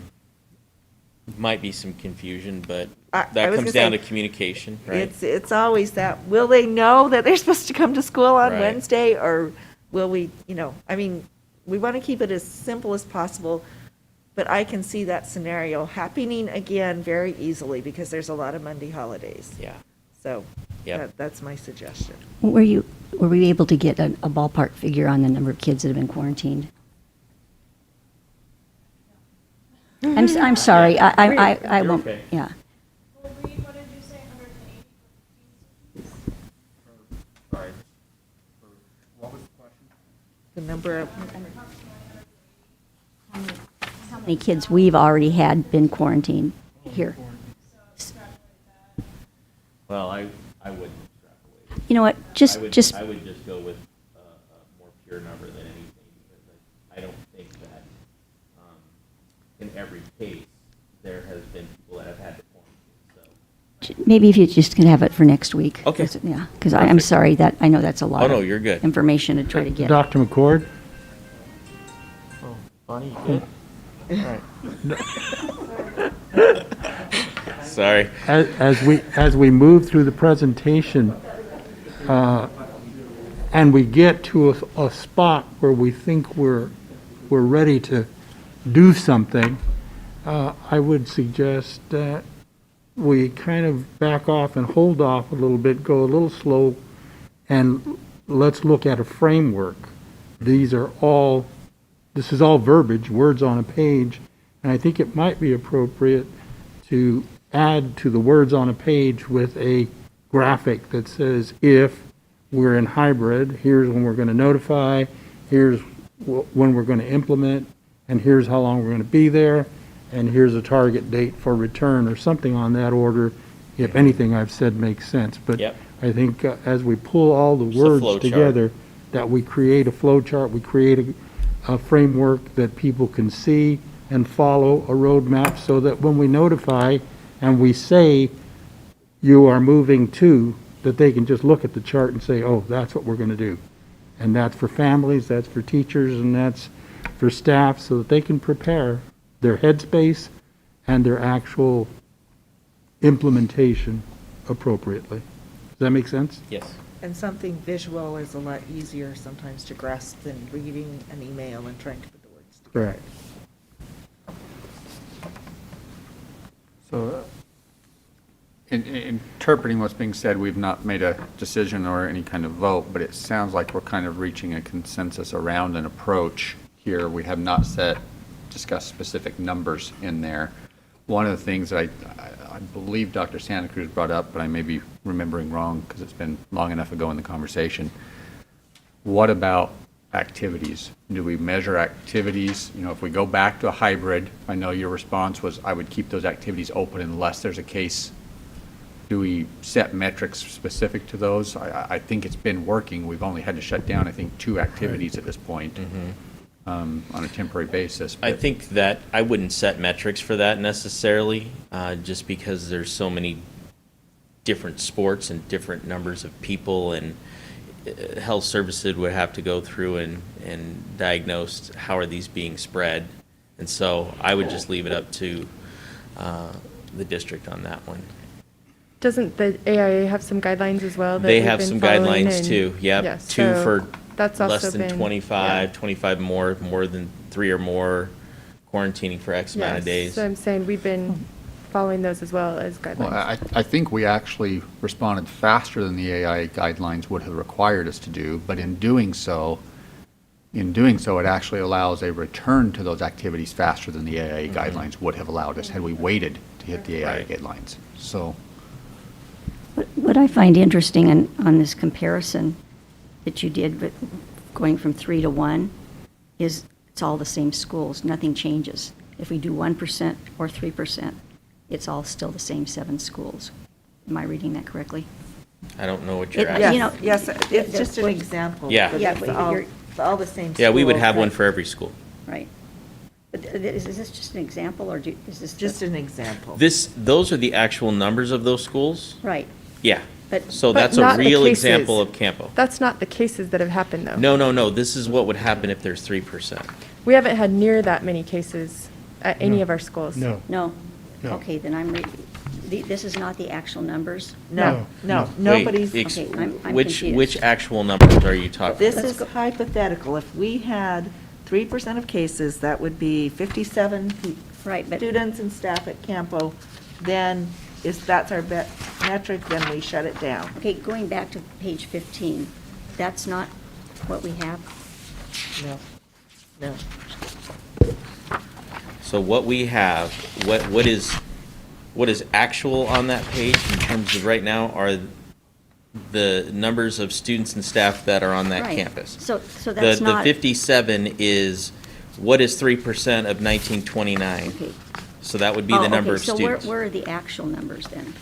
might be some confusion, but I that was comes gonna down say, to communication, right? it's always that, will they know that they're supposed to come to school on Right. Wednesday, or will we, we want to keep it as simple as possible, But I can see that scenario happening again very easily because there's a lot of Monday holidays. Yeah. So Yep. that's my suggestion. Were we able to get a ballpark figure on the number of kids that have been quarantined? I'm sorry, I won't, okay. yeah. Well, Reed, what did you say, 180? Sorry. What was the question? The number of, How many kids we've already had been quarantined here? Well, I wouldn't extrapolate. You know what, I would just, I would just go with a more pure number than anything, because I don't think that in every case, there has been people that have had to quarantine, so. maybe if you just can have it for next week. Okay. Yeah, because I'm Perfect. sorry, that, I know that's a lot Oh, no, of you're good. information to try to get. Dr. McCord? Oh, Bonnie, you good? Sorry. As we move through the presentation, and we get to a spot where we think we're ready to do something, I would suggest that we kind of back off and hold off a little bit, go a little slow, and let's look at a framework. This is all verbiage, words on a page, and I think it might be appropriate to add to the words on a page with a graphic that says, if we're in hybrid, here's when we're going to notify, here's when we're going to implement, and here's how long we're going to be there, and here's a target date for return, or something on that order, if anything I've said makes sense. But Yep. I think as we pull all the Just a flow words chart. together, that we create a flow chart, we create a framework that people can see and follow, a roadmap, so that when we notify and we say you are moving to, that they can just look at the chart and say, oh, that's what we're going to do. And that's for families, that's for teachers, and that's for staff, so that they can prepare their headspace and their actual implementation appropriately. Does that make sense? Yes. and something visual is a lot easier sometimes to grasp than reading an email and trying to put the words together. Correct. So, in interpreting what's being said, we've not made a decision or any kind of vote, but it sounds like we're kind of reaching a consensus around an approach here. We have not discussed specific numbers in there. One of the things that I believe Dr. Santa Cruz brought up, but I may be remembering wrong because it's been long enough ago in the conversation. What about activities? Do we measure activities? You know, if we go back to a hybrid, I know your response was I would keep those activities open unless there's a case. Do we set metrics specific to those? I think it's been working. We've only had to shut down, I think, 2 activities at this point on a temporary basis. I but- think that I wouldn't set metrics for that necessarily, just because there's so many different sports and different numbers of people, and health services would have to go through and diagnose how are these being spread. And so I would just leave it up to the district on that one. Doesn't the AIA have some guidelines as well? that They we've have been some following guidelines and- too, Yeah, yep. 2 so for that's less also than been- 25, yeah. 25 more than 3 or more, quarantining for X amount of Yes, days. So I'm saying we've been following those as well as guidelines. Well, I think we actually responded faster than the AIA guidelines would have required us to do, but in doing so, it actually allows a return to those activities faster than the AIA guidelines would have allowed us had we waited to hit the AIA Right. guidelines. So, What I find interesting on this comparison that you did, but going from 3 to 1, is it's all the same schools, nothing changes. If we do 1% or 3%, it's all still the same 7 schools. Am I reading that correctly? I don't know what you're It- asking. you know, Yes, it's just an example. Yeah. but Yeah, it's but all- you're- it's all the same Yeah, we would schools. have one for every school. Right. But is this just an example, or is this? Just an example. Those are the actual numbers of those schools? Right. Yeah. But- So But that's a not the real cases. example of Campo. That's not the cases that have happened, though. No, this is what would happen if there's 3%. We haven't had near that many cases at any No. of our schools. No. No? No. Okay, then this is not the actual numbers? No, no, Wait, nobody's, ex- Okay, I'm which confused. Which actual numbers are you talking this about? is hypothetical. If we had 3% of cases, that would be 57 Right, but students and staff at Campo, then that's our metric, then we shut it down. okay, going back to page 15, that's not what we have? No, no. So what we have, what is actual on that page in terms of right now are the numbers of students and staff that are on that Right. campus. So that's The not. 57 is, what is 3% of 1929? Okay. So that would be Oh, the number okay, of so students. where are the actual numbers then?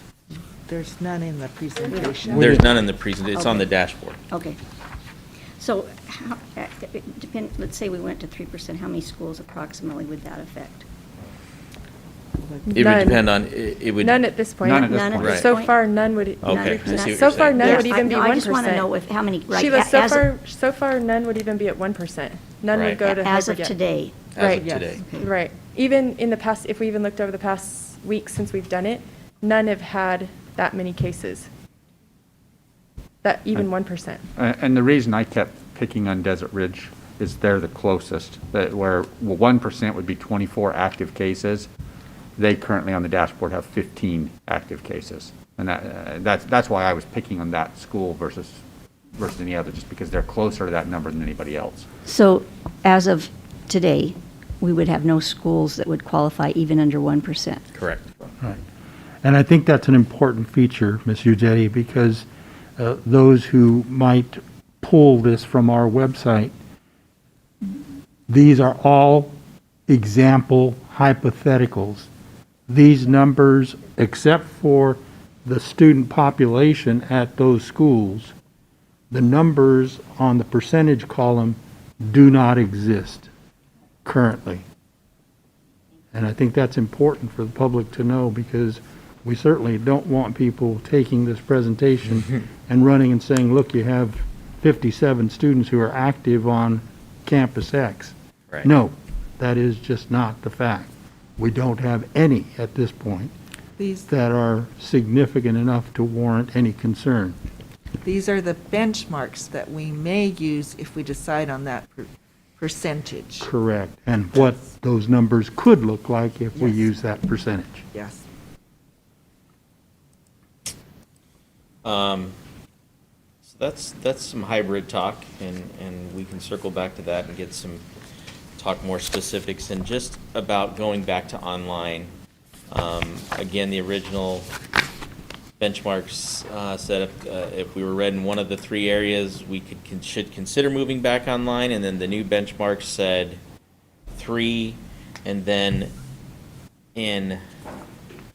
There's none in the presentation. There's none in the present, it's on Okay. the dashboard. Okay. So, let's say we went to 3%, how many schools approximately would that affect? It would None. depend on, it would. None at this point. None at this None at point. this So point? far, none would. Okay, None- I see what you're So far, saying. none Yeah, would even be no, 1%. I just want to know if, how many, right? Sheila, so as of- far, none would even be at 1%. None Right. would go to As of hyper yet. today. As Right. of Yes. today. Right. Even in the past, if we even looked over the past week since we've done it, none have had that many cases. That, even 1%. And the reason I kept picking on Desert Ridge is they're the closest, that where 1% would be 24 active cases. They currently on the dashboard have 15 active cases. And that's why I was picking on that school versus any other, just because they're closer to that number than anybody else. So, as of today, we would have no schools that would qualify even under 1%. Correct. Right. And I think that's an important feature, Ms. Ugetti, because those who might pull this from our website, these are all example hypotheticals. These numbers, except for the student population at those schools, the numbers on the percentage column do not exist currently. And I think that's important for the public to know, because we certainly don't want people taking this presentation and running and saying, look, you have 57 students who are active on campus X. Right. No, that is just not the fact. We don't have any at this point These that are significant enough to warrant any concern. These are the benchmarks that we may use if we decide on that percentage. Correct. And what those numbers could look like if we Yes. use that percentage. Yes. So that's some hybrid talk, and we can circle back to that and get some, talk more specifics, and just about going back to online. Again, the original benchmarks said if we were red in one of the three areas, we should consider moving back online, and then the new benchmark said 3, and then in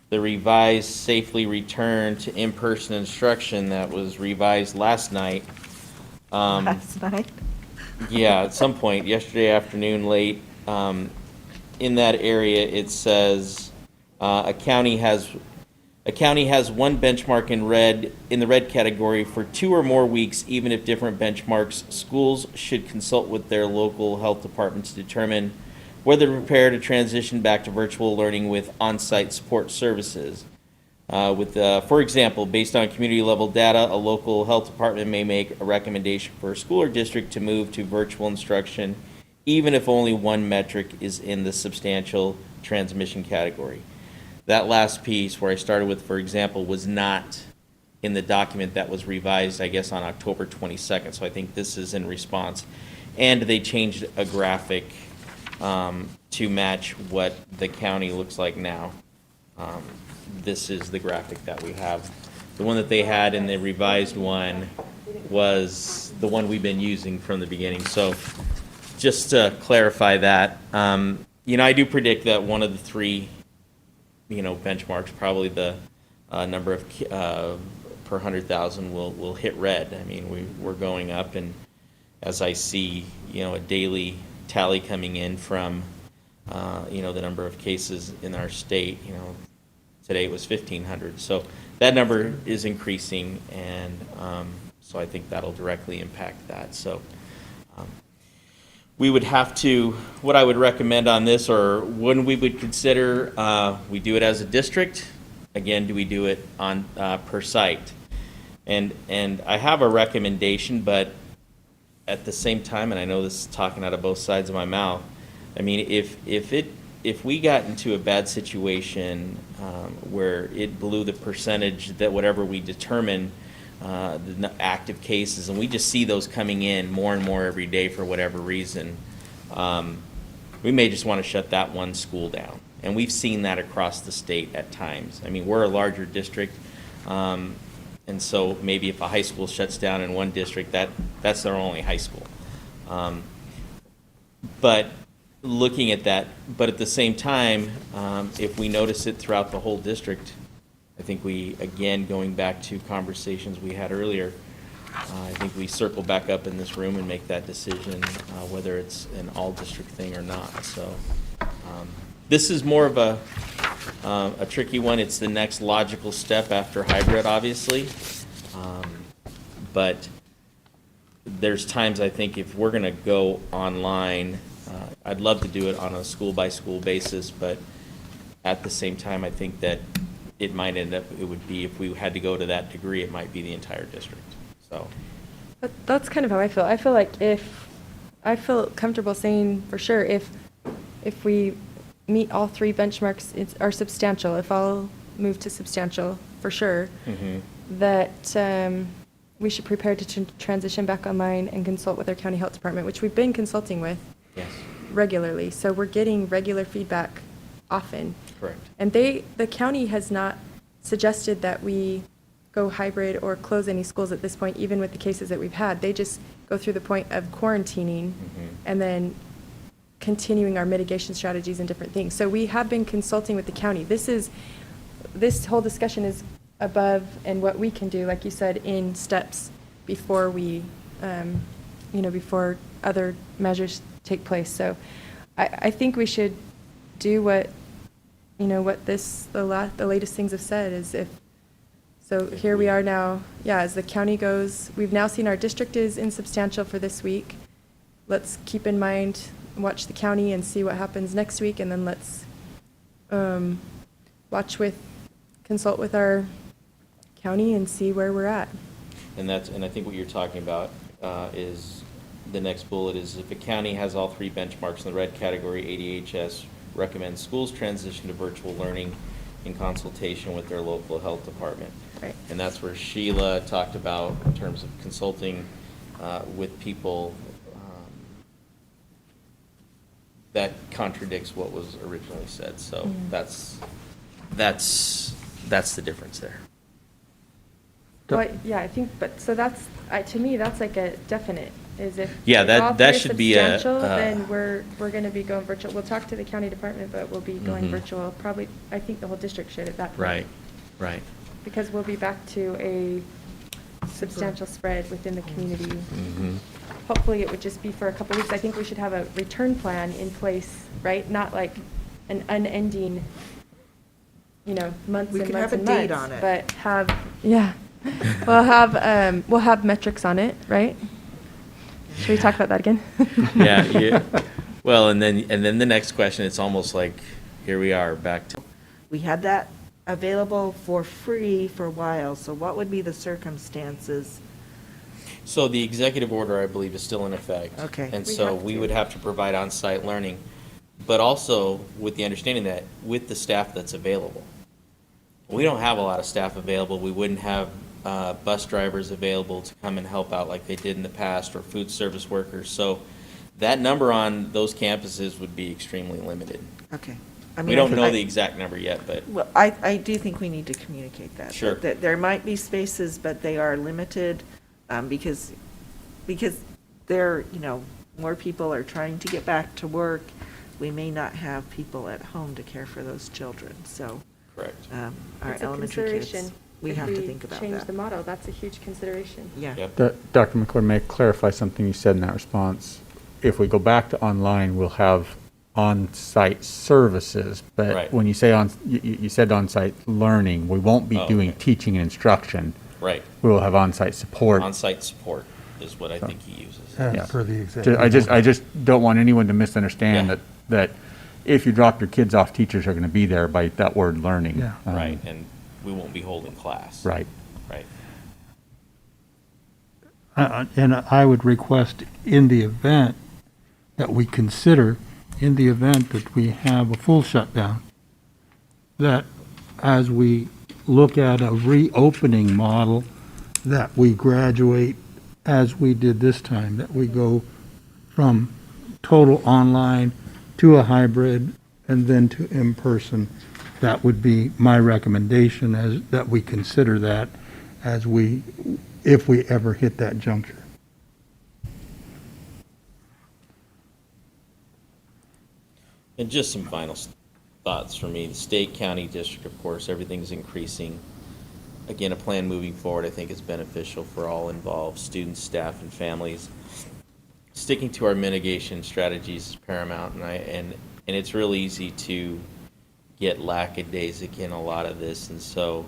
the revised safely return to in-person instruction that was revised last night. Last night. Yeah, at some point, yesterday afternoon, late, in that area, it says, a county has one benchmark in the red category for 2 or more weeks, even if different benchmarks. Schools should consult with their local health department to determine whether to prepare to transition back to virtual learning with on-site support services. For example, based on community-level data, a local health department may make a recommendation for a school or district to move to virtual instruction, even if only one metric is in the substantial transmission category. That last piece where I started with, for example, was not in the document that was revised, I guess, on October 22nd. So I think this is in response. And they changed a graphic to match what the county looks like now. This is the graphic that we have. The one that they had in the revised one was the one we've been using from the beginning. So just to clarify that, I do predict that one of the three, benchmarks, probably the number of per 100,000 will hit red. I mean, we're going up, and as I see, a daily tally coming in from, the number of cases in our state, today it was 1,500. So that number is increasing, and so I think that'll directly impact that. So we would have to, what I would recommend on this, or when we would consider, we do it as a district. Again, do we do it on per site? And I have a recommendation, but at the same time, and I know this is talking out of both sides of my mouth, I mean, if we got into a bad situation where it blew the percentage that whatever we determine active cases, and we just see those coming in more and more every day for whatever reason, we may just want to shut that one school down. And we've seen that across the state at times. I mean, we're a larger district, and so maybe if a high school shuts down in one district, that's their only high school. But looking at that, but at the same time, if we notice it throughout the whole district, I think we, again, going back to conversations we had earlier, I think we circle back up in this room and make that decision, whether it's an all-district thing or not. So this is more of a tricky one. It's the next logical step after hybrid, obviously. But there's times, I think, if we're going to go online, I'd love to do it on a school-by-school basis, but at the same time, I think that it might end up, it would be, if we had to go to that degree, it might be the entire district. So, But that's kind of how I feel. I feel like I feel comfortable saying for sure if we meet all three benchmarks are substantial, if all move to substantial, for sure, that we should prepare to transition back online and consult with our county health department, which we've been consulting with yes, regularly. So we're getting regular feedback often. correct. And the county has not suggested that we go hybrid or close any schools at this point, even with the cases that we've had. They just go through the point of quarantining and then continuing our mitigation strategies and different things. So we have been consulting with the county. This whole discussion is above and what we can do, like you said, in steps before we, before other measures take place. So I think we should do what the latest things have said is so here we are now, as the county goes, we've now seen our district is insubstantial for this week. Let's keep in mind, watch the county and see what happens next week, and then let's consult with our county and see where we're at. And I think what you're talking about is the next bullet is if a county has all three benchmarks in the red category, ADHS recommends schools transition to virtual learning in consultation with their local health department. Right. And that's where Sheila talked about in terms of consulting with people that contradicts what was originally said. So that's the difference there. Well, I think, but so that's, to me, that's like a definite, is if. Yeah, if that- all that three are should be a, substantial, Then we're going to be going virtual. We'll talk to the county department, but we'll be going virtual. Probably, I think the whole district should at that point. Right, right. Because we'll be back to a substantial spread within the community. Hopefully, it would just be for a couple weeks. I think we should have a return plan in place, right? Not like an unending, months We and could months have a and date months, on it. but we'll have metrics on it, right? Should we talk about that again? Yeah. Well, and then the next question, it's almost like, here we are, back to. We had that available for free for a while, so what would be the circumstances? So the executive order, I believe, is still in effect. Okay. And We so have we to. would have to provide on-site learning, but also with the understanding that with the staff that's available. We don't have a lot of staff available. We wouldn't have bus drivers available to come and help out like they did in the past, or food service workers. So that number on those campuses would be extremely limited. Okay. We don't know the exact number yet, but Well, I do think we need to communicate that. Sure. That there might be spaces, but they are limited, because more people are trying to get back to work. We may not have people at home to care for those children, so. correct. Our It's a elementary kids, consideration. we If have to think about change that. the model, that's a huge consideration. Yeah. Yep. Dr. McCord, may I clarify something you said in that response? If we go back to online, we'll have on-site services, but Right. when you say you said on-site learning, we won't be Oh, doing okay. teaching and instruction. Right. We will have on-site support. On-site support is what I think he uses. Yeah. As per the executive. I just don't want anyone to misunderstand Yeah. that if you drop your kids off, teachers are going to be there by that word learning. Yeah. Right, and we won't be holding class. Right. Right. And I would request in the event that we consider, in the event that we have a full shutdown, that as we look at a reopening model, that we graduate as we did this time, that we go from total online to a hybrid and then to in-person. That would be my recommendation, as that we consider that as we, if we ever hit that juncture. And just some final thoughts for me. The state, county, district, of course, everything's increasing. Again, a plan moving forward, I think, is beneficial for all involved, students, staff, and families. Sticking to our mitigation strategies is paramount, and it's real easy to get lackadaisic in a lot of this, and so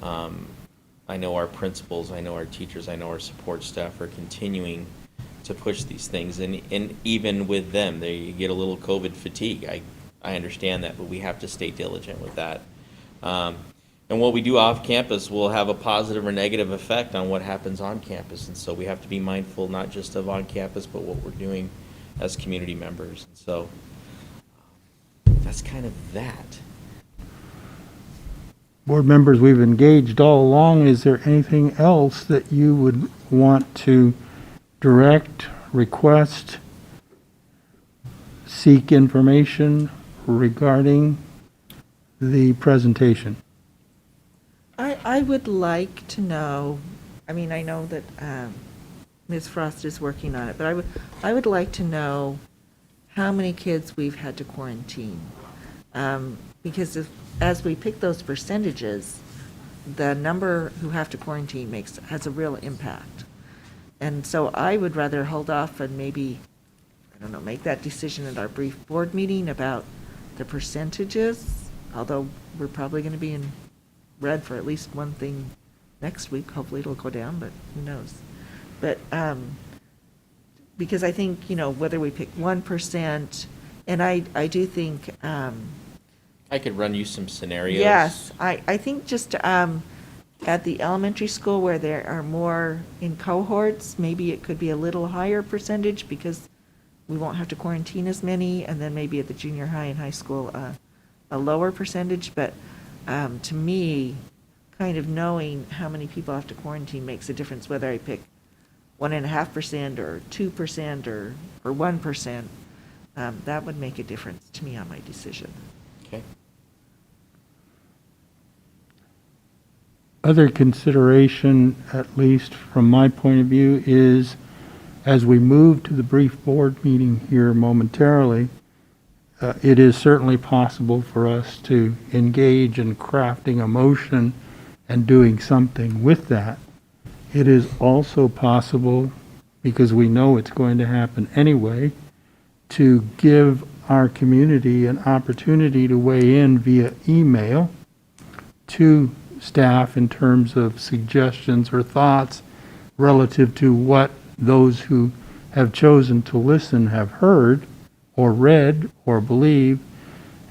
I know our principals, I know our teachers, I know our support staff are continuing to push these things, and even with them, they get a little COVID fatigue. I understand that, but we have to stay diligent with that. And what we do off campus will have a positive or negative effect on what happens on campus, and so we have to be mindful not just of on campus, but what we're doing as community members. And so that's kind of that. Board members, we've engaged all along. Is there anything else that you would want to direct, request, seek information regarding the presentation? I would like to know, I mean, I know that Ms. Frost is working on it, but I would like to know how many kids we've had to quarantine. Because as we pick those percentages, the number who have to quarantine has a real impact. And so I would rather hold off and maybe, I don't know, make that decision at our brief board meeting about the percentages, although we're probably going to be in red for at least one thing next week. Hopefully it'll go down, but who knows? But because I think, whether we pick 1%, and I do think, I could run you some scenarios. yes, I think just at the elementary school where there are more in cohorts, maybe it could be a little higher percentage because we won't have to quarantine as many, and then maybe at the junior high and high school, a lower percentage. But to me, kind of knowing how many people have to quarantine makes a difference, whether I pick 1.5% or 2% or 1%. That would make a difference to me on my decision. Okay. Other consideration, at least from my point of view, is as we move to the brief board meeting here momentarily, it is certainly possible for us to engage in crafting a motion and doing something with that. It is also possible, because we know it's going to happen anyway, to give our community an opportunity to weigh in via email to staff in terms of suggestions or thoughts relative to what those who have chosen to listen have heard or read or believe.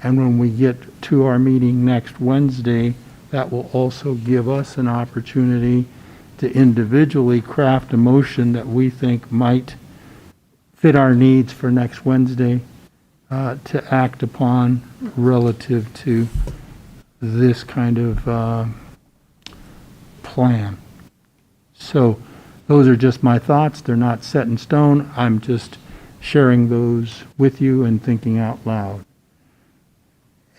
And when we get to our meeting next Wednesday, that will also give us an opportunity to individually craft a motion that we think might fit our needs for next Wednesday to act upon relative to this kind of plan. So those are just my thoughts. They're not set in stone. I'm just sharing those with you and thinking out loud.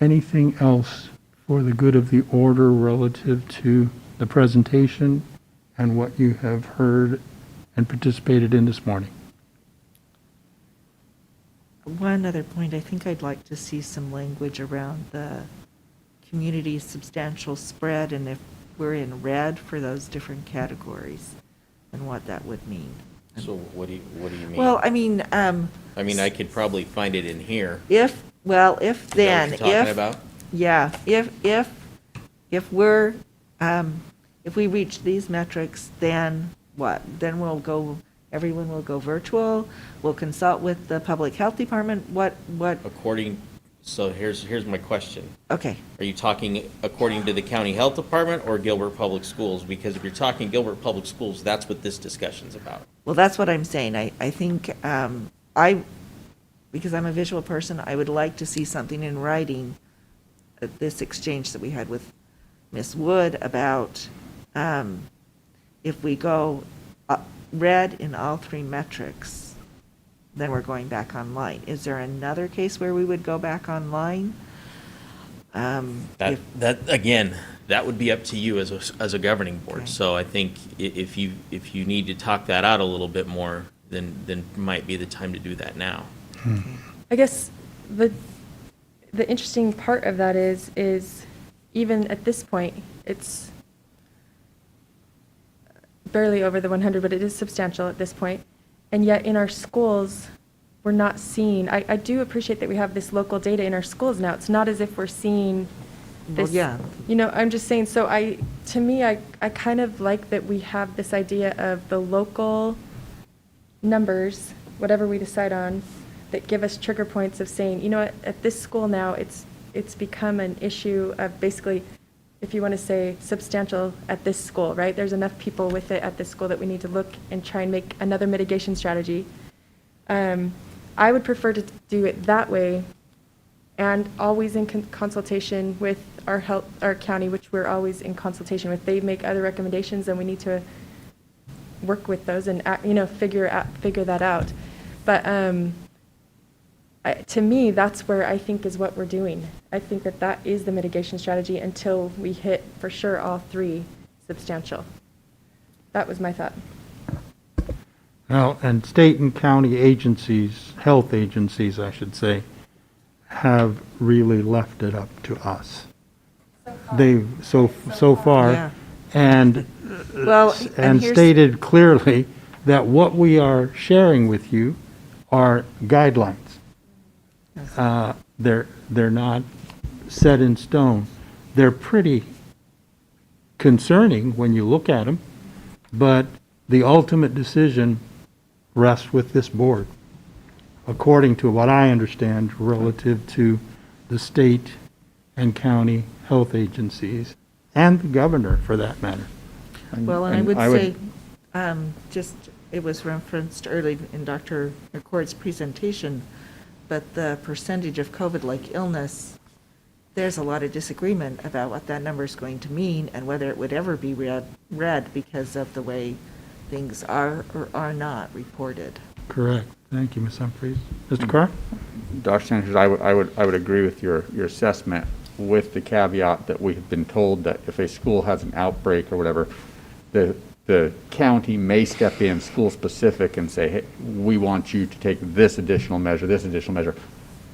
Anything else for the good of the order relative to the presentation and what you have heard and participated in this morning? One other point, I think I'd like to see some language around the community's substantial spread, and if we're in red for those different categories, and what that would mean. So what do you mean? Well, I mean, I could probably find it in here. if then, Is that what you're talking about? yeah, if we're, if we reach these metrics, then what? Then everyone will go virtual, we'll consult with the public health department, what? According So here's my question. Okay, Are you talking according to the county health department or Gilbert Public Schools? Because if you're talking Gilbert Public Schools, that's what this discussion's about. well, that's what I'm saying. I think, because I'm a visual person, I would like to see something in writing, this exchange that we had with Ms. Wood about if we go red in all three metrics, then we're going back online. Is there another case where we would go back online? That, If- again, that would be up to you as a governing board. Okay. So I think if you need to talk that out a little bit more, then might be the time to do that now. I guess the interesting part of that is even at this point, it's barely over the 100, but it is substantial at this point. And yet in our schools, we're not seeing, I do appreciate that we have this local data in our schools now. It's not as if we're seeing Well, this. yeah. You know, I'm just saying, so to me, I kind of like that we have this idea of the local numbers, whatever we decide on, that give us trigger points of saying, you know what, at this school now, it's become an issue of basically, if you want to say substantial at this school, right? There's enough people with it at this school that we need to look and try and make another mitigation strategy. I would prefer to do it that way, and always in consultation with our county, which we're always in consultation with. They make other recommendations, and we need to work with those and, figure that out. But to me, that's where I think is what we're doing. I think that is the mitigation strategy until we hit, for sure, all three substantial. That was my thought. Well, and state and county agencies, health agencies, I should say, have really left it up to us. They've, so far, Yeah. and, Well, and here's- stated clearly that what we are sharing with you are guidelines. They're not set in stone. They're pretty concerning when you look at them, but the ultimate decision rests with this board, according to what I understand relative to the state and county health agencies, and the governor, for that matter. Well, and I would say, just, it was referenced early in Dr. McCord's presentation, but the percentage of COVID-like illness, there's a lot of disagreement about what that number is going to mean and whether it would ever be read because of the way things are or are not reported. Correct. Thank you, Ms. Humphries. Mr. Carr? Dr. Sanders, I would agree with your assessment, with the caveat that we have been told that if a school has an outbreak or whatever, the county may step in school-specific and say, hey, we want you to take this additional measure,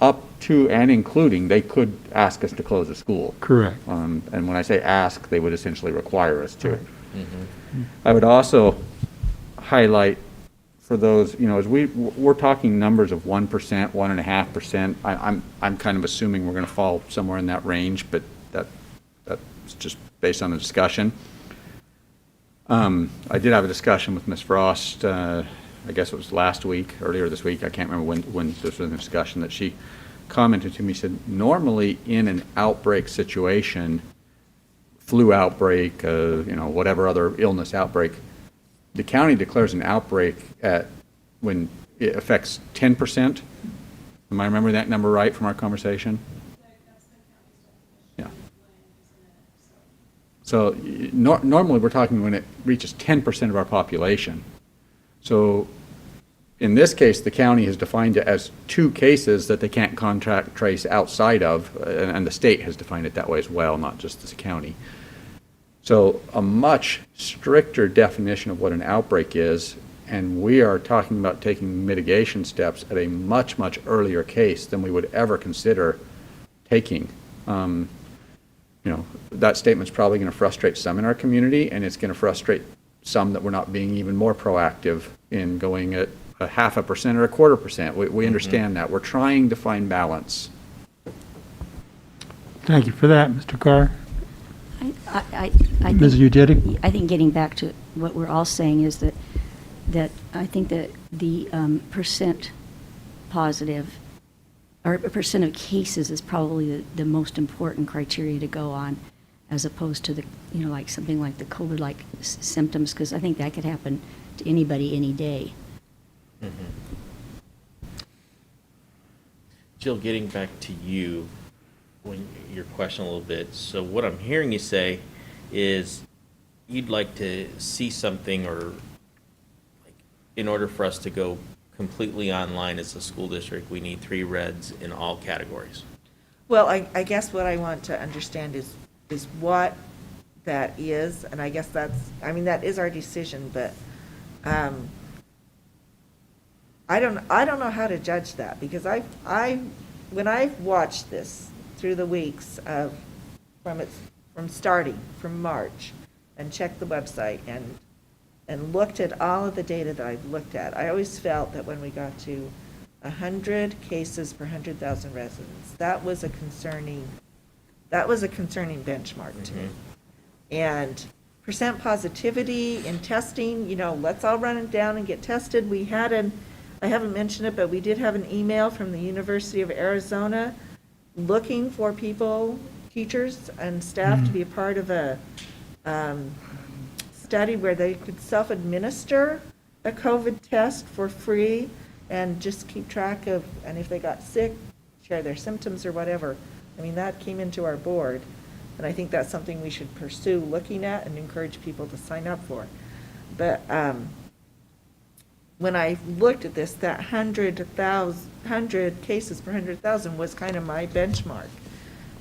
up to and including, they could ask us to close the school. Correct. And when I say ask, they would essentially require us to. I would also highlight for those, as we're talking numbers of 1%, 1.5%. I'm kind of assuming we're going to fall somewhere in that range, but that's just based on the discussion. I did have a discussion with Ms. Frost, I guess it was earlier this week, I can't remember when this was in discussion, that she commented to me, said, normally in an outbreak situation, flu outbreak, whatever other illness outbreak, the county declares an outbreak when it affects 10%. Am I remembering that number right from our conversation? Yeah. So normally we're talking when it reaches 10% of our population. So in this case, the county has defined it as 2 cases that they can't contact trace outside of, and the state has defined it that way as well, not just the county. So a much stricter definition of what an outbreak is, and we are talking about taking mitigation steps at a much, much earlier case than we would ever consider taking. That statement's probably going to frustrate some in our community, and it's going to frustrate some that we're not being even more proactive in going at a 0.5% or 0.25%. We understand that. We're trying to find balance. Thank you for that, Mr. Carr. I Ms. think, Udick? I think getting back to what we're all saying is that I think that the percent positive or a percent of cases is probably the most important criteria to go on, as opposed to the, like something like the COVID-like symptoms, because I think that could happen to anybody any day. Jill, getting back to you, your question a little bit. So what I'm hearing you say is you'd like to see something, or like, in order for us to go completely online as a school district, we need 3 reds in all categories. Well, I guess what I want to understand is what that is, and I guess that is our decision, but I don't know how to judge that, because when I've watched this through the weeks from starting from March, and checked the website and looked at all of the data that I've looked at, I always felt that when we got to 100 cases per 100,000 residents, that was a concerning benchmark to me. And percent positivity in testing, let's all run it down and get tested. I haven't mentioned it, but we did have an email from the University of Arizona looking for people, teachers and staff, to be a part of a study where they could self-administer a COVID test for free and just keep track of, and if they got sick, share their symptoms or whatever. I mean, that came into our board, and I think that's something we should pursue looking at and encourage people to sign up for. But when I looked at this, that 100 cases per 100,000 was kind of my benchmark.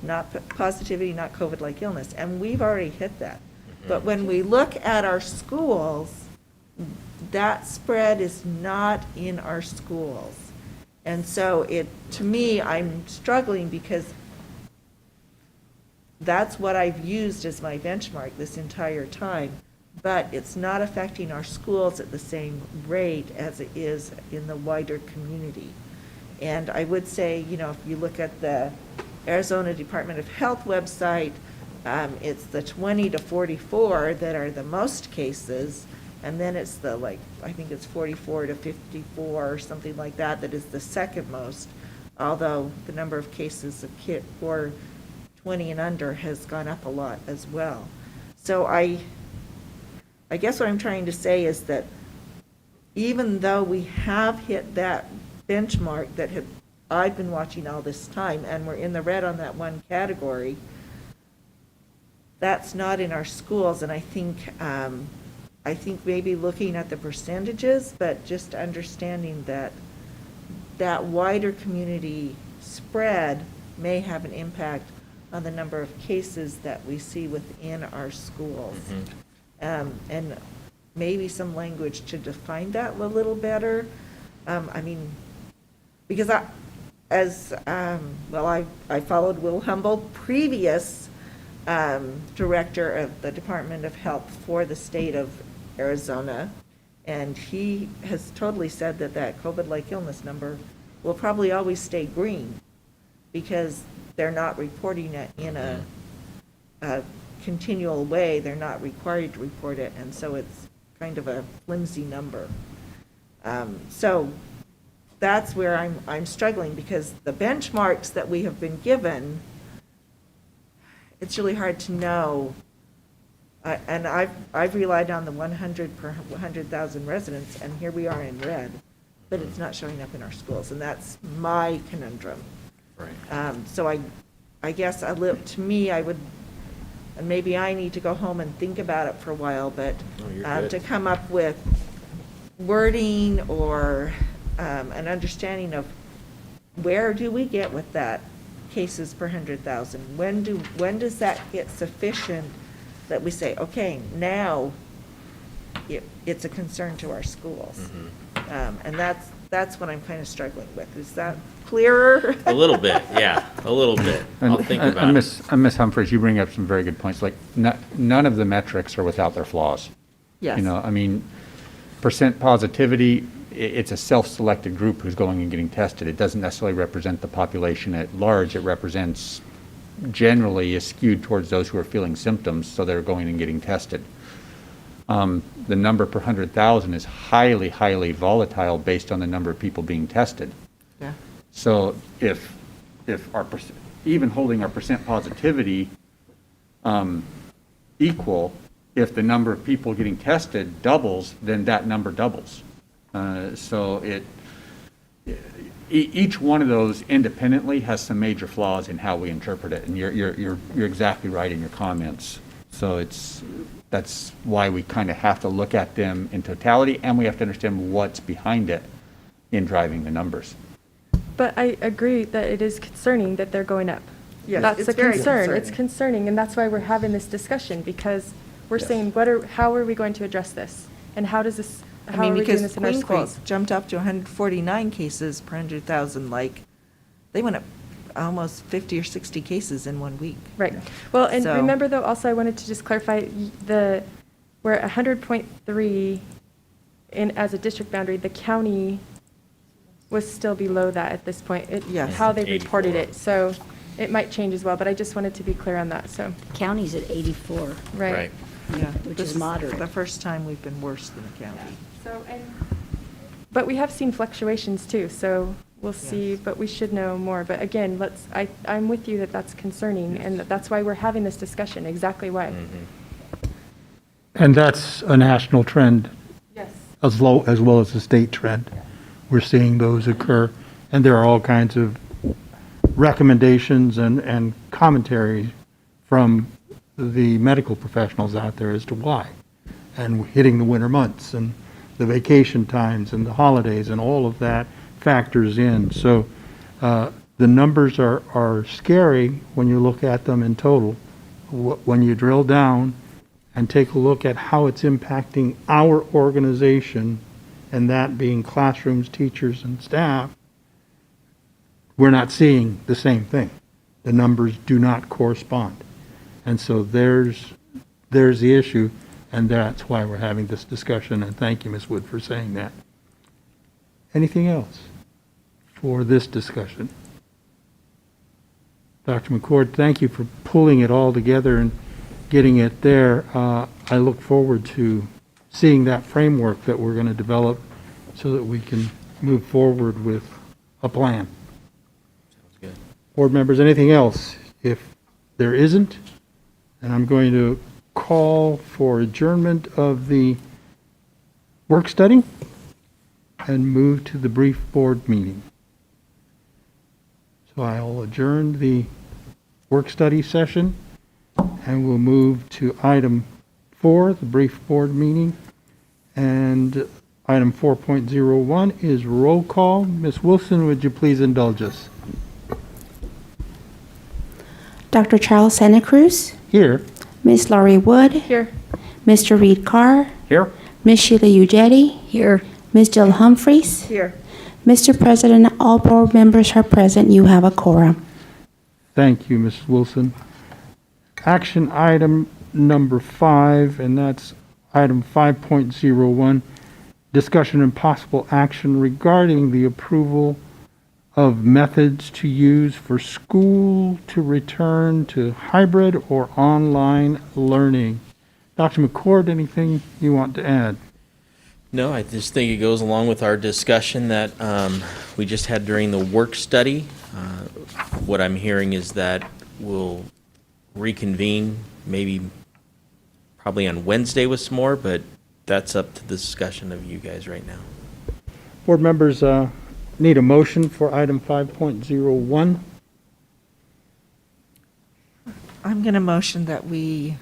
Not positivity, not COVID-like illness, and we've already hit that. But when we look at our schools, that spread is not in our schools. And so to me, I'm struggling, because that's what I've used as my benchmark this entire time, but it's not affecting our schools at the same rate as it is in the wider community. And I would say, if you look at the Arizona Department of Health website, it's the 20 to 44 that are the most cases, and then it's I think it's 44 to 54 or something like that is the second most, although the number of cases of for 20 and under has gone up a lot as well. So I guess what I'm trying to say is that even though we have hit that benchmark that I've been watching all this time, and we're in the red on that one category, that's not in our schools. And I think maybe looking at the percentages, but just understanding that wider community spread may have an impact on the number of cases that we see within our schools. And maybe some language to define that a little better. Because I followed Will Humble, previous director of the Department of Health for the state of Arizona, and he has totally said that COVID-like illness number will probably always stay green, because they're not reporting it in a continual way. They're not required to report it, and so it's kind of a flimsy number. So that's where I'm struggling, because the benchmarks that we have been given, it's really hard to know. And I've relied on the 100 per 100,000 residents, and here we are in red, but it's not showing up in our schools, and that's my conundrum. Right. So I guess to me, I would, and maybe I need to go home and think about it for a while, but Oh, you're good. to come up with wording or an understanding of where do we get with that cases per 100,000? When does that get sufficient that we say, okay, now it's a concern to our schools? And that's what I'm kind of struggling with. Is that clearer? A little bit, yeah, a little bit. I'll think about it. Ms. Humphries, you bring up some very good points. Like, none of the metrics are without their flaws. Yes. Percent positivity, it's a self-selected group who's going and getting tested. It doesn't necessarily represent the population at large. It represents, generally, is skewed towards those who are feeling symptoms, so they're going and getting tested. The number per 100,000 is highly, highly volatile based on the number of people being tested. Yeah. So if our, even holding our percent positivity equal, if the number of people getting tested doubles, then that number doubles. So each one of those independently has some major flaws in how we interpret it, and you're exactly right in your comments. So that's why we kind of have to look at them in totality, and we have to understand what's behind it in driving the numbers. But I agree that it is concerning that they're going up. Yes, That's it's a very concern. It's concerning. concerning, and that's why we're having this discussion, because we're Yes. saying, how are we going to address this? And how does this, I how mean, are we doing because this in our Queen schools? Creek jumped up to 149 cases per 100,000, like, they went up almost 50 or 60 cases in 1 week. Right. Well, and So- remember though, also I wanted to just clarify, we're at 100.3 as a district boundary, the county was still below that at this point. Yes. How they 84. reported it, so it might change as well, but I just wanted to be clear on that, so, County's at 84. right. Yeah. Which This is moderate. the first time we've been worse than the county. So, but we have seen fluctuations too, so we'll see, Yes. but we should know more. But again, I'm with you that that's concerning, and that's why we're having this discussion, exactly why. And that's a national trend Yes. as well as a state trend. We're seeing those occur, and there are all kinds of recommendations and commentary from the medical professionals out there as to why. And hitting the winter months and the vacation times and the holidays and all of that factors in. So the numbers are scary when you look at them in total. When you drill down and take a look at how it's impacting our organization, and that being classrooms, teachers, and staff, we're not seeing the same thing. The numbers do not correspond. And so there's the issue, and that's why we're having this discussion, and thank you, Ms. Wood, for saying that. Anything else for this discussion? Dr. McCord, thank you for pulling it all together and getting it there. I look forward to seeing that framework that we're going to develop so that we can move forward with a plan. Sounds good. Board members, anything else? If there isn't, then I'm going to call for adjournment of the work study and move to the brief board meeting. So I'll adjourn the work study session, and we'll move to item 4, the brief board meeting. And item 4.01 is roll call. Ms. Wilson, would you please indulge us? Dr. Charles Santa Cruz, Here. Miss Laurie Wood, Here. Mr. Reed Carr, Here? Miss Sheila Ujedi, Here. Miss Jill Humphreys. Here. Mr. President, all board members are present. You have a quorum. Thank you, Ms. Wilson. Action item number 5, and that's item 5.01, discussion and possible action regarding the approval of methods to use for school to return to hybrid or online learning. Dr. McCord, anything you want to add? No, I just think it goes along with our discussion that we just had during the work study. What I'm hearing is that we'll reconvene probably on Wednesday with some more, but that's up to the discussion of you guys right now. Board members need a motion for item 5.01. I'm going to motion that we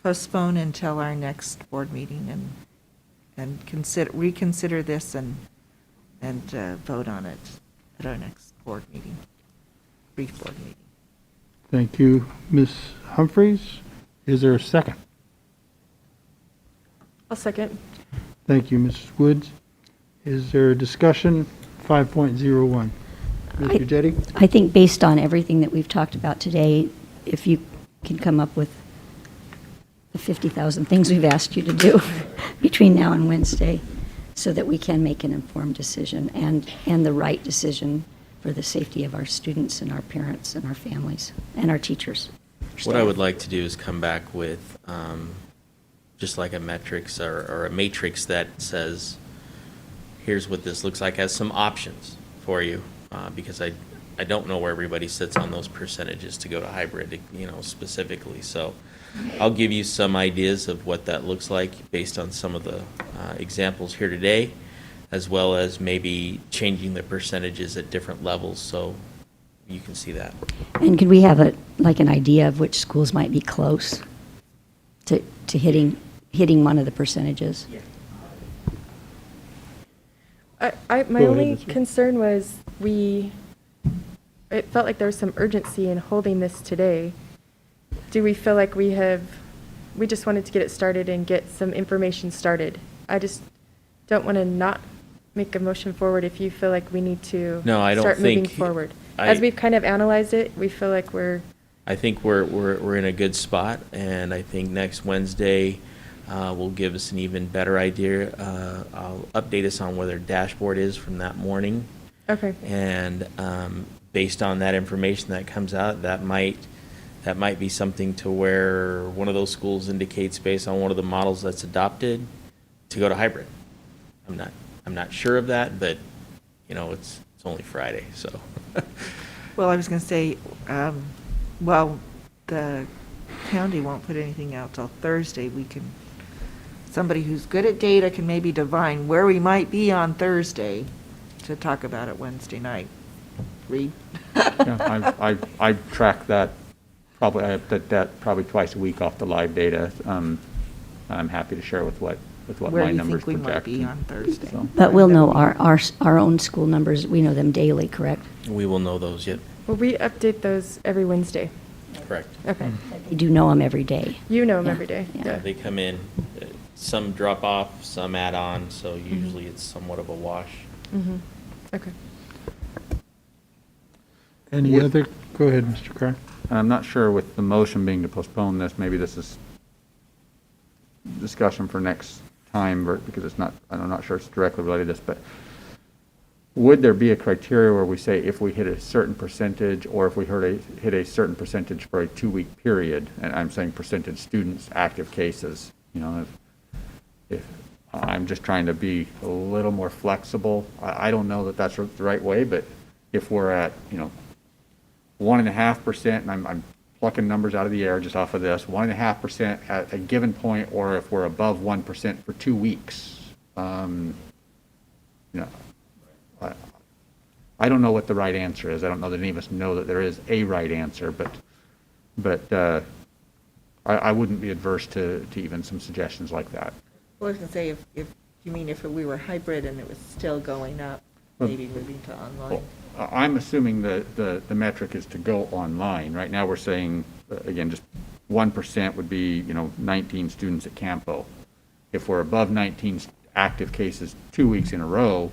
postpone until our next board meeting and reconsider this and vote on it at our next board meeting, brief board meeting. Thank you, Ms. Humphreys. Is there a second? I'll second. Thank you, Mrs. Woods. Is there a discussion? 5.01. Ms. I- Ujedi? I think based on everything that we've talked about today, if you can come up with the 50,000 things we've asked you to do between now and Wednesday, so that we can make an informed decision and the right decision for the safety of our students and our parents and our families and our teachers. What I would like to do is come back with just like a metrics or a matrix that says, here's what this looks like as some options. for you, because I don't know where everybody sits on those percentages to go to hybrid, specifically. So I'll give you some ideas of what that looks like based on some of the examples here today, as well as maybe changing the percentages at different levels, so you can see that. And could we have an idea of which schools might be close to hitting one of the percentages? My Go ahead, only Ms. Reed. concern was it felt like there was some urgency in holding this today. Do we feel like we just wanted to get it started and get some information started? I just don't want to not make a motion forward if you feel like we need to No, I don't start moving think- forward. I- As we've kind of analyzed it, we feel like I think we're in a good spot, and I think next Wednesday will give us an even better idea. I'll update us on where their dashboard is from that morning, okay. and based on that information that comes out, that might be something to where one of those schools indicates based on one of the models that's adopted to go to hybrid. I'm not sure of that, but it's only Friday, so. Well, I was going to say, well, the county won't put anything out till Thursday. Somebody who's good at data can maybe divine where we might be on Thursday to talk about it Wednesday night. Reed? Yeah, I track that probably twice a week off the live data. I'm happy to share with what Where my you numbers think we project. might be on Thursday. So- But we'll know our own school numbers, we know them daily, correct? We will know those yet. Well, we update those every Wednesday. Correct. Okay. You do know them every day. You know them Yeah, every day. yeah. Yeah. They come in, some drop off, some add on, so usually it's somewhat of a wash. Mm-hmm. Okay. Any other, go ahead, Mr. Craig. I'm not sure with the motion being to postpone this, maybe this is discussion for next time, because it's not, I'm not sure it's directly related to this, but would there be a criteria where we say if we hit a certain percentage, or if we hit a certain percentage for a 2-week period, and I'm saying percentage students, active cases, if I'm just trying to be a little more flexible. I don't know that that's the right way, but if we're at, 1.5%, and I'm plucking numbers out of the air just off of this, 1.5% at a given point, or if we're above 1% for 2 weeks, I don't know what the right answer is. I don't know that any of us know that there is a right answer, but I wouldn't be adverse to even some suggestions like that. Well, I was going to say, if you mean if we were hybrid and it was still going up, maybe moving to online. Well, I'm assuming the metric is to go online. Right now, we're saying, again, just 1% would be, 19 students at Campo. If we're above 19 active cases 2 weeks in a row,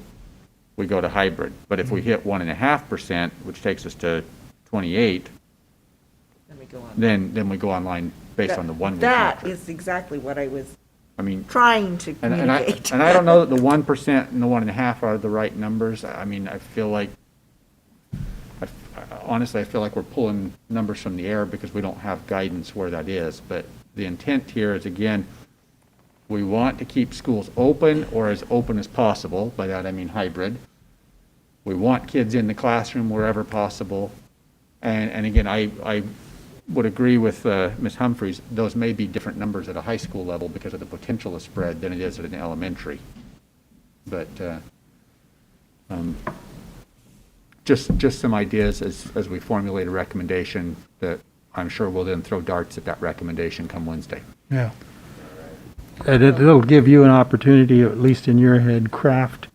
we go to hybrid. But if we hit 1.5%, which takes us to 28, Then we go on. then we go online based on the 1 week That metric. is exactly what I was I mean, trying to and communicate. I don't know that the 1% and the 1.5 are the right numbers. I mean, I feel like, honestly, I feel like we're pulling numbers from the air because we don't have guidance where that is. But the intent here is, again, we want to keep schools open, or as open as possible. By that I mean hybrid. We want kids in the classroom wherever possible. And again, I would agree with Ms. Humphreys, those may be different numbers at a high school level because of the potential of spread than it is at an elementary. But just some ideas as we formulate a recommendation that I'm sure we'll then throw darts at that recommendation come Wednesday. Yeah. And it'll give you an opportunity, at least in your head, craft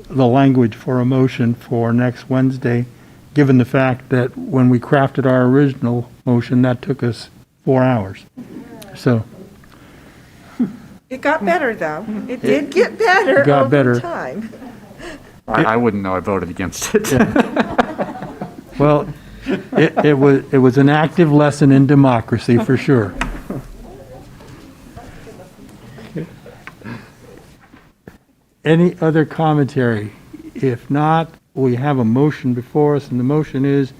the language for a motion for next Wednesday, given the fact that when we crafted our original motion, that took us 4 hours. So, It got better, though. It did get better got over better. time. I wouldn't know I voted against it. well, it was an active lesson in democracy, for sure. Any other commentary? If not, we have a motion before us, and the motion is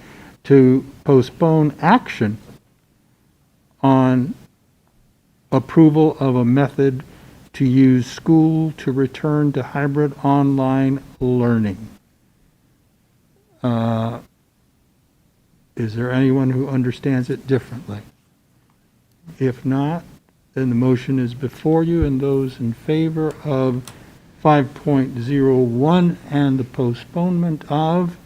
to postpone action on approval of a method to use school to return to hybrid online learning. Is there anyone who understands it differently? If not, then the motion is before you, and those in favor of 5.01 and the postponement of,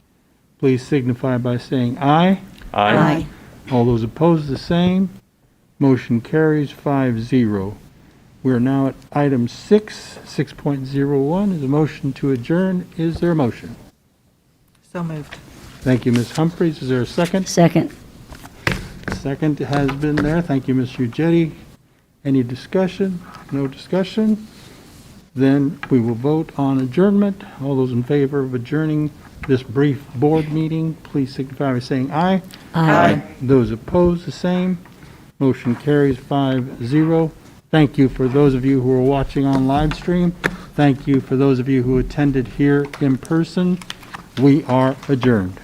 please signify by saying aye. Aye. All those opposed, the same. Motion carries 5-0. We're now at item 6.01 is a motion to adjourn. Is there a motion? So moved. Thank you, Ms. Humphries. Is there a second? Second. Second has been there. Thank you, Ms. Ujedi. Any discussion? No discussion? Then we will vote on adjournment. All those in favor of adjourning this brief board meeting, please signify by saying aye. Aye. Those opposed, the same. Motion carries 5-0. Thank you for those of you who are watching on live stream. Thank you for those of you who attended here in person. We are adjourned.